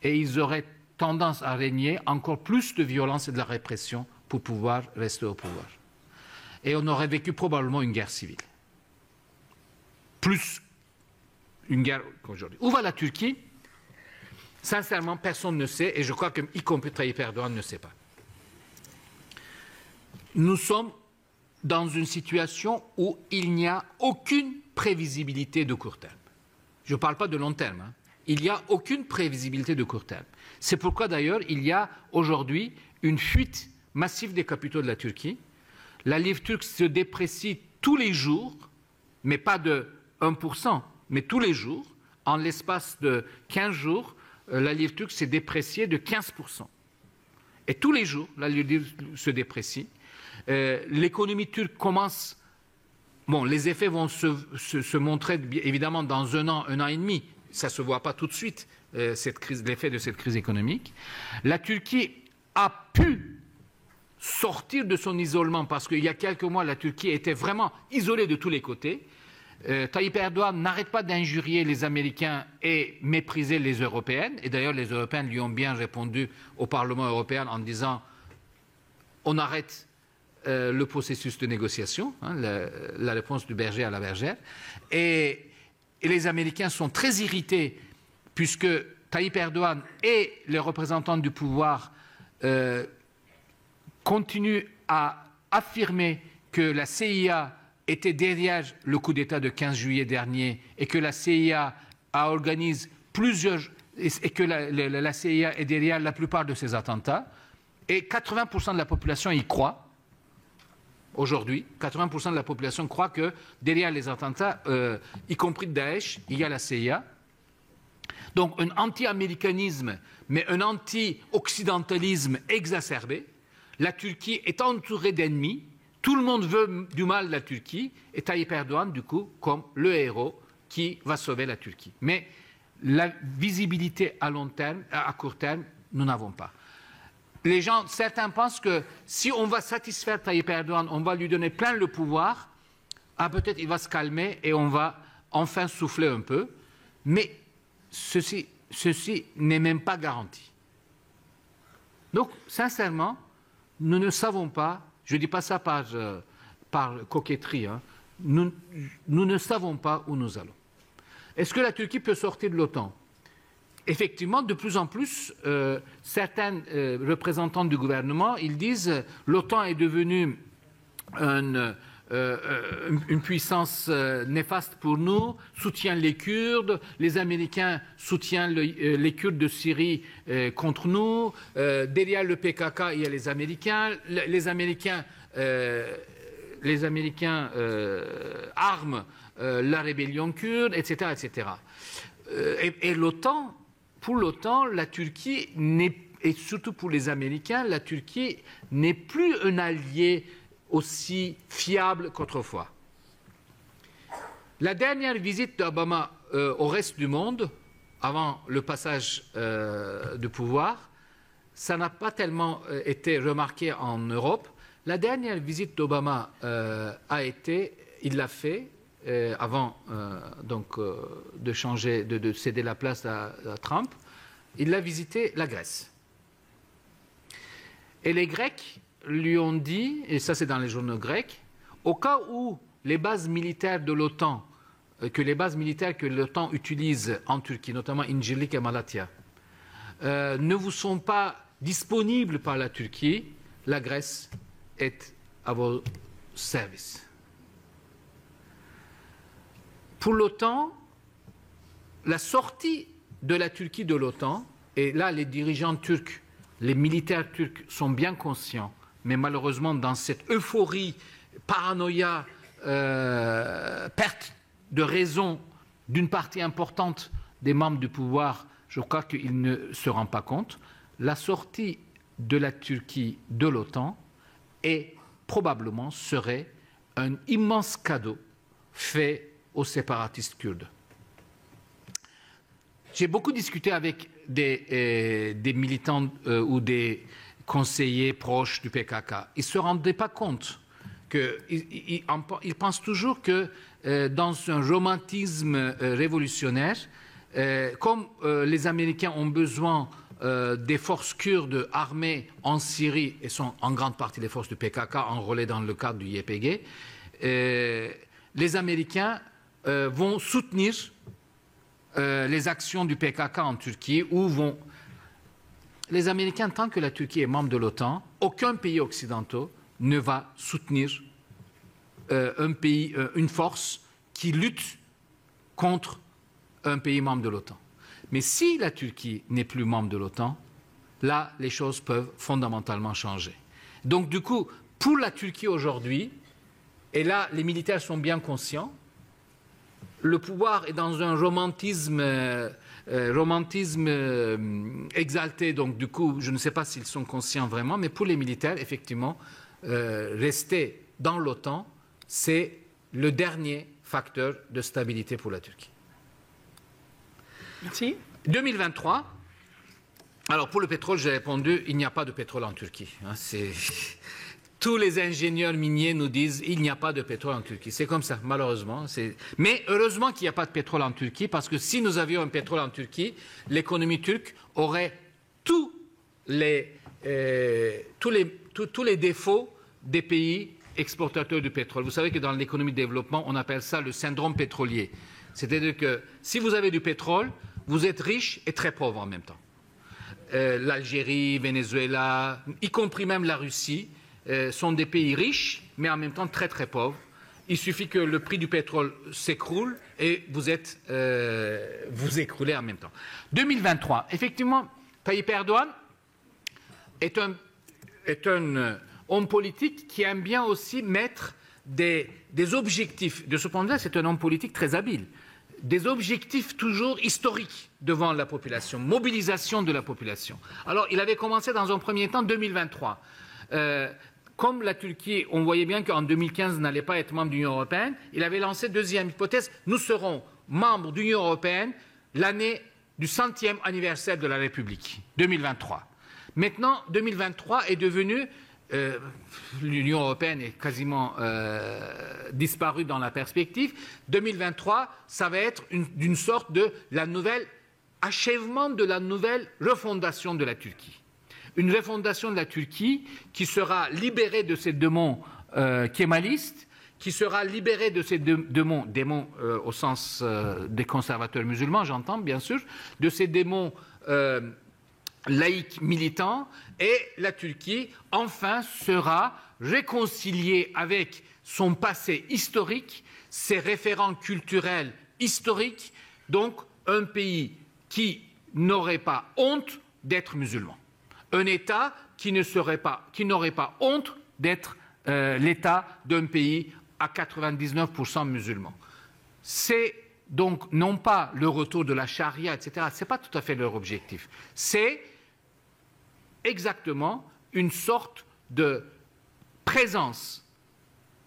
et ils auraient tendance à régner encore plus de violence et de la répression pour pouvoir rester au pouvoir. Et on aurait vécu probablement une guerre civile. Plus une guerre qu'aujourd'hui. Où va la Turquie? Sincèrement, personne ne sait, et je crois que, y compris Tayyip Erdogan, ne sait pas. Nous sommes dans une situation où il n'y a aucune prévisibilité de court terme. Je ne parle pas de long terme. Hein. Il n'y a aucune prévisibilité de court terme. C'est pourquoi d'ailleurs il y a aujourd'hui une fuite massive des capitaux de la Turquie. La livre turque se déprécie tous les jours, mais pas de 1%, mais tous les jours. En l'espace de 15 jours, la livre turque s'est dépréciée de 15%. Et tous les jours, la livre se déprécie. L'économie turque commence... Bon, les effets vont se montrer évidemment dans un an et demi. Ça ne se voit pas tout de suite, l'effet de cette crise économique. La Turquie a pu sortir de son isolement parce qu'il y a quelques mois, la Turquie était vraiment isolée de tous les côtés. Tayyip Erdogan n'arrête pas d'injurier les Américains et mépriser les Européennes. Et d'ailleurs, les Européens lui ont bien répondu au Parlement européen en disant on arrête le processus de négociation, hein, la réponse du berger à la bergère. Et les Américains sont très irrités puisque Tayyip Erdogan et les représentants du pouvoir continuent à affirmer que la CIA était derrière le coup d'État de 15 juillet dernier et que la CIA organise plusieurs... et que la CIA est derrière la plupart de ces attentats. Et 80% de la population y croit. Aujourd'hui, 80% de la population croit que derrière les attentats, y compris de Daesh, il y a la CIA. Donc un anti-américanisme, mais un anti-occidentalisme exacerbé. La Turquie est entourée d'ennemis. Tout le monde veut du mal de la Turquie. Et Tayyip Erdogan, du coup, comme le héros qui va sauver la Turquie. Mais la visibilité à long terme, à court terme, nous n'avons pas. Certains pensent que si on va satisfaire Tayyip Erdogan, on va lui donner plein le pouvoir, peut-être il va se calmer et on va enfin souffler un peu. Mais ceci n'est même pas garanti. Donc, sincèrement, nous ne savons pas, je ne dis pas ça par coquetterie, hein, nous ne savons pas où nous allons. Est-ce que la Turquie peut sortir de l'OTAN ? Effectivement, de plus en plus, certains représentants du gouvernement, ils disent l'OTAN est devenue une puissance néfaste pour nous, soutient les Kurdes, les Américains soutiennent les Kurdes de Syrie contre nous, derrière le PKK, il y a les Américains, les Américains arment la rébellion kurde, etc. etc. Et l'OTAN... Pour l'OTAN, la Turquie, et surtout pour les Américains, la Turquie n'est plus un allié aussi fiable qu'autrefois. La dernière visite d'Obama au reste du monde, avant le passage de pouvoir, ça n'a pas tellement été remarqué en Europe. La dernière visite d'Obama il l'a fait, avant de changer, de céder la place à Trump, il a visité la Grèce. Et les Grecs lui ont dit, et ça c'est dans les journaux grecs, au cas où les bases militaires de l'OTAN, que l'OTAN utilise en Turquie, notamment Incirlik et Malatya, ne vous sont pas disponibles par la Turquie, la Grèce est à vos services. Pour l'OTAN, la sortie de la Turquie de l'OTAN, et là les dirigeants turcs, les militaires turcs sont bien conscients, mais malheureusement dans cette euphorie, paranoïa, perte de raison d'une partie importante des membres du pouvoir, je crois qu'ils ne se rendent pas compte, la sortie de la Turquie de l'OTAN serait un immense cadeau fait aux séparatistes kurdes. J'ai beaucoup discuté avec des militants ou des conseillers proches du PKK. Ils ne se rendaient pas compte qu'ils pensent toujours que dans un romantisme révolutionnaire, comme les Américains ont besoin des forces kurdes armées en Syrie, et sont en grande partie les forces du PKK enrôlées dans le cadre du YPG, les Américains vont soutenir les actions du PKK en Turquie, où vont... Les Américains, tant que la Turquie est membre de l'OTAN, aucun pays occidental ne va soutenir une force qui lutte contre un pays membre de l'OTAN. Mais si la Turquie n'est plus membre de l'OTAN, là, les choses peuvent fondamentalement changer. Donc, du coup, pour la Turquie aujourd'hui, et là, les militaires sont bien conscients, le pouvoir est dans un romantisme exalté, donc du coup, je ne sais pas s'ils sont conscients vraiment, mais pour les militaires, effectivement, rester dans l'OTAN, c'est le dernier facteur de stabilité pour la Turquie. Merci. 2023. Alors pour le pétrole, j'ai répondu, il n'y a pas de pétrole en Turquie. Tous les ingénieurs miniers nous disent il n'y a pas de pétrole en Turquie. C'est comme ça, malheureusement. Mais heureusement qu'il n'y a pas de pétrole en Turquie, parce que si nous avions un pétrole en Turquie, l'économie turque aurait tous les défauts des pays exportateurs de pétrole. Vous savez que dans l'économie de développement, on appelle ça le syndrome pétrolier. C'est-à-dire que si vous avez du pétrole, vous êtes riche et très pauvre en même temps. L'Algérie, Venezuela, y compris même la Russie, sont des pays riches, mais en même temps très très pauvres. Il suffit que le prix du pétrole s'écroule et vous écroulez en même temps. 2023, effectivement, Tayyip Erdogan est un homme politique qui aime bien aussi mettre des objectifs. De ce point de vue-là, c'est un homme politique très habile. Des objectifs toujours historiques devant la population, mobilisation de la population. Alors, il avait commencé dans un premier temps 2023. Comme la Turquie, on voyait bien qu'en 2015 n'allait pas être membre de l'Union européenne, il avait lancé deuxième hypothèse, nous serons membres de l'Union européenne l'année du 100e anniversaire de la République, 2023. Maintenant, 2023 est devenu... l'Union européenne est quasiment disparue dans la perspective. 2023, ça va être d'une sorte de achèvement de la nouvelle refondation de la Turquie. Une refondation de la Turquie qui sera libérée de ces démons kémalistes, qui sera libérée de ces démons au sens des conservateurs musulmans, j'entends bien sûr, de ces démons laïcs militants, et la Turquie enfin sera réconciliée avec son passé historique, ses référents culturels historiques, donc un pays qui n'aurait pas honte d'être musulman, un État qui n'aurait pas honte d'être l'État d'un pays à 99% musulman. C'est donc non pas le retour de la charia, etc., ce n'est pas tout à fait leur objectif, c'est exactement une sorte de présence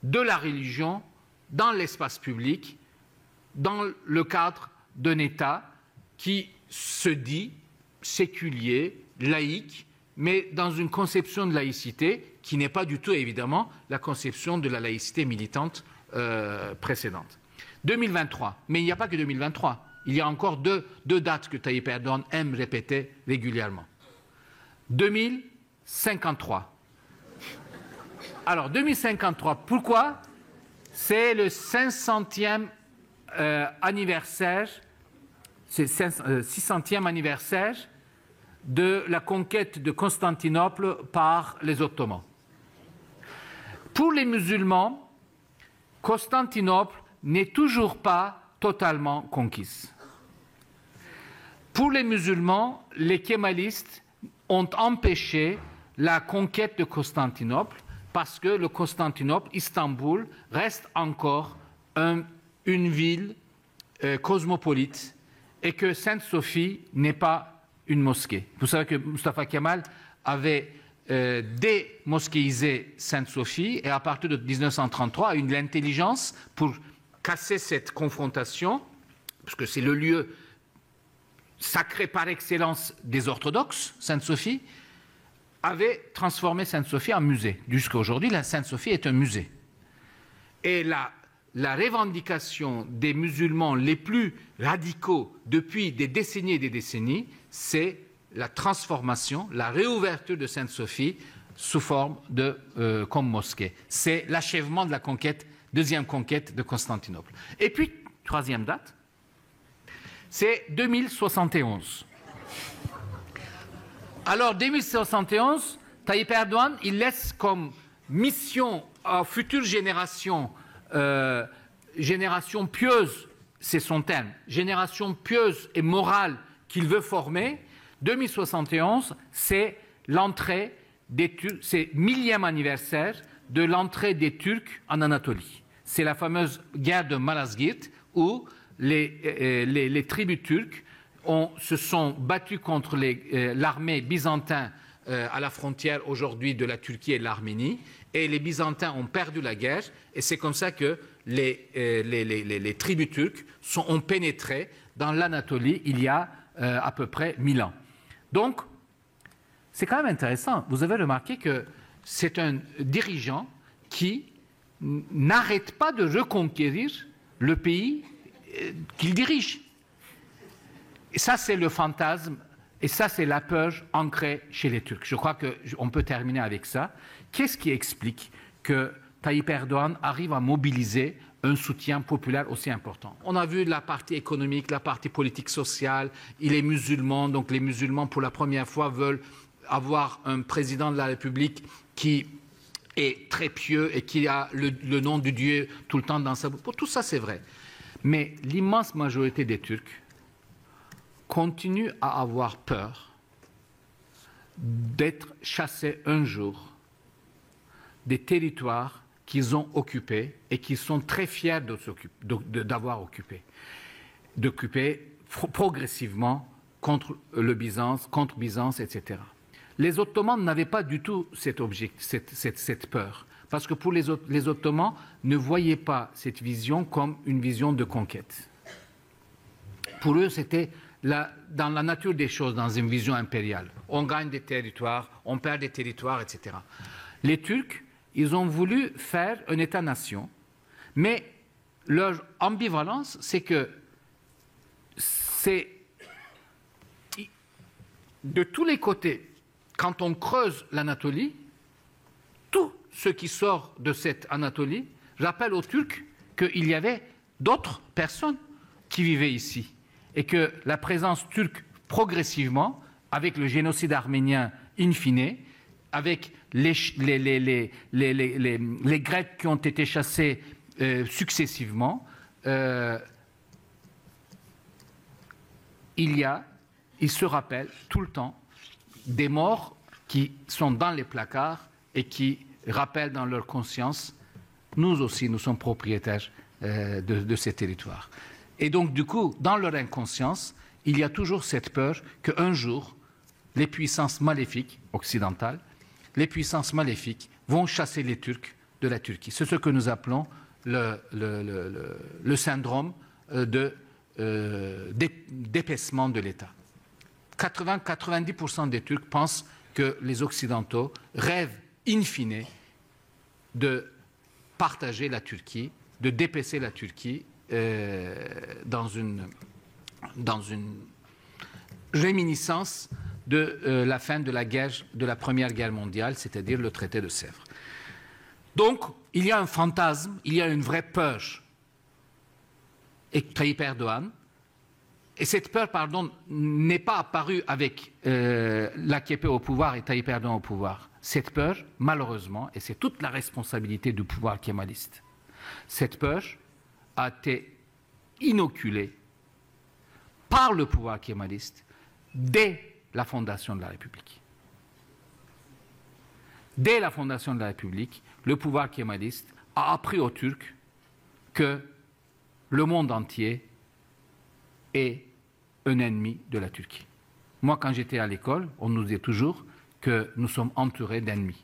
de la religion dans l'espace public, dans le cadre d'un État qui se dit séculier, laïque, mais dans une conception de laïcité qui n'est pas du tout, évidemment, la conception de la laïcité militante précédente. 2023, mais il n'y a pas que 2023. Il y a encore deux dates que Tayyip Erdogan aime répéter régulièrement. 2053. Alors, 2053, pourquoi? C'est le 500e anniversaire, c'est 600e anniversaire de la conquête de Constantinople par les Ottomans. Pour les musulmans, Constantinople n'est toujours pas totalement conquise. Pour les musulmans, les kémalistes ont empêché la conquête de Constantinople parce que le Constantinople, Istanbul, reste encore une ville cosmopolite et que Sainte-Sophie n'est pas une mosquée. Vous savez que Mustafa Kemal avait démosquéisé Sainte-Sophie et à partir de 1933 a eu l'intelligence pour casser cette confrontation, parce que c'est le lieu sacré par excellence des orthodoxes, Sainte-Sophie, avait transformé Sainte-Sophie en musée. Jusqu'à aujourd'hui, la Sainte-Sophie est un musée. Et la revendication des musulmans les plus radicaux depuis des décennies et des décennies, c'est la transformation, la réouverture de Sainte-Sophie sous forme comme mosquée. C'est l'achèvement de la conquête, deuxième conquête de Constantinople. Et puis, troisième date, c'est 2071. Alors, 2071, Tayyip Erdogan, il laisse comme mission aux futures générations, génération pieuse, c'est son terme, génération pieuse et morale qu'il veut former. 2071, c'est l'entrée des Turcs, c'est 1000e anniversaire de l'entrée des Turcs en Anatolie. C'est la fameuse guerre de Malazgirt où les tribus turques se sont battues contre l'armée byzantine à la frontière aujourd'hui de la Turquie et de l'Arménie, et les Byzantins ont perdu la guerre, et c'est comme ça que les tribus turques ont pénétré dans l'Anatolie il y a à peu près 1000 ans. Donc, c'est quand même intéressant. Vous avez remarqué que c'est un dirigeant qui n'arrête pas de reconquérir le pays qu'il dirige. Et ça, c'est le fantasme, et ça, c'est la peur ancrée chez les Turcs. Je crois qu'on peut terminer avec ça. Qu'est-ce qui explique que Tayyip Erdogan arrive à mobiliser un soutien populaire aussi important? On a vu la partie économique, la partie politique sociale. Il est musulman, donc les musulmans, pour la première fois, veulent avoir un président de la République qui est très pieux et qui a le nom du Dieu tout le temps dans sa bouche. Tout ça, c'est vrai. Mais l'immense majorité des Turcs continuent à avoir peur d'être chassés un jour des territoires qu'ils ont occupés et qu'ils sont très fiers d'avoir occupés, d'occuper progressivement contre le Byzance, contre Byzance, etc. Les Ottomans n'avaient pas du tout cette peur, parce que pour les Ottomans ne voyaient pas cette vision comme une vision de conquête. Pour eux, c'était dans la nature des choses, dans une vision impériale. On gagne des territoires, on perd des territoires, etc. Les Turcs, ils ont voulu faire un État-nation, mais leur ambivalence, c'est que c'est de tous les côtés, quand on creuse l'Anatolie, tout ce qui sort de cette Anatolie rappelle aux Turcs qu'il y avait d'autres personnes qui vivaient ici et que la présence turque, progressivement, avec le génocide arménien in fine, avec les Grecs qui ont été chassés successivement, il se rappelle tout le temps des morts qui sont dans les placards et qui rappellent dans leur conscience, nous aussi, nous sommes propriétaires de ces territoires. Et donc, du coup, dans leur inconscience, il y a toujours cette peur qu'un jour, les puissances maléfiques occidentales, les puissances maléfiques vont chasser les Turcs de la Turquie. C'est ce que nous appelons le syndrome d'épaissement de l'État. 90% des Turcs pensent que les Occidentaux rêvent in fine de partager la Turquie, de d'épaisser la Turquie dans une réminiscence de la fin de la Première Guerre mondiale, c'est-à-dire le traité de Sèvres. Donc, il y a un fantasme, il y a une vraie peur. Et Tayyip Erdogan, et cette peur, n'est pas apparue avec l'AKP au pouvoir et Tayyip Erdogan au pouvoir. Cette peur, malheureusement, et c'est toute la responsabilité du pouvoir kémaliste, cette peur a été inoculée par le pouvoir kémaliste dès la fondation de la République. Dès la fondation de la République, le pouvoir kémaliste a appris aux Turcs que le monde entier est un ennemi de la Turquie. Moi, quand j'étais à l'école, on nous disait toujours que nous sommes entourés d'ennemis.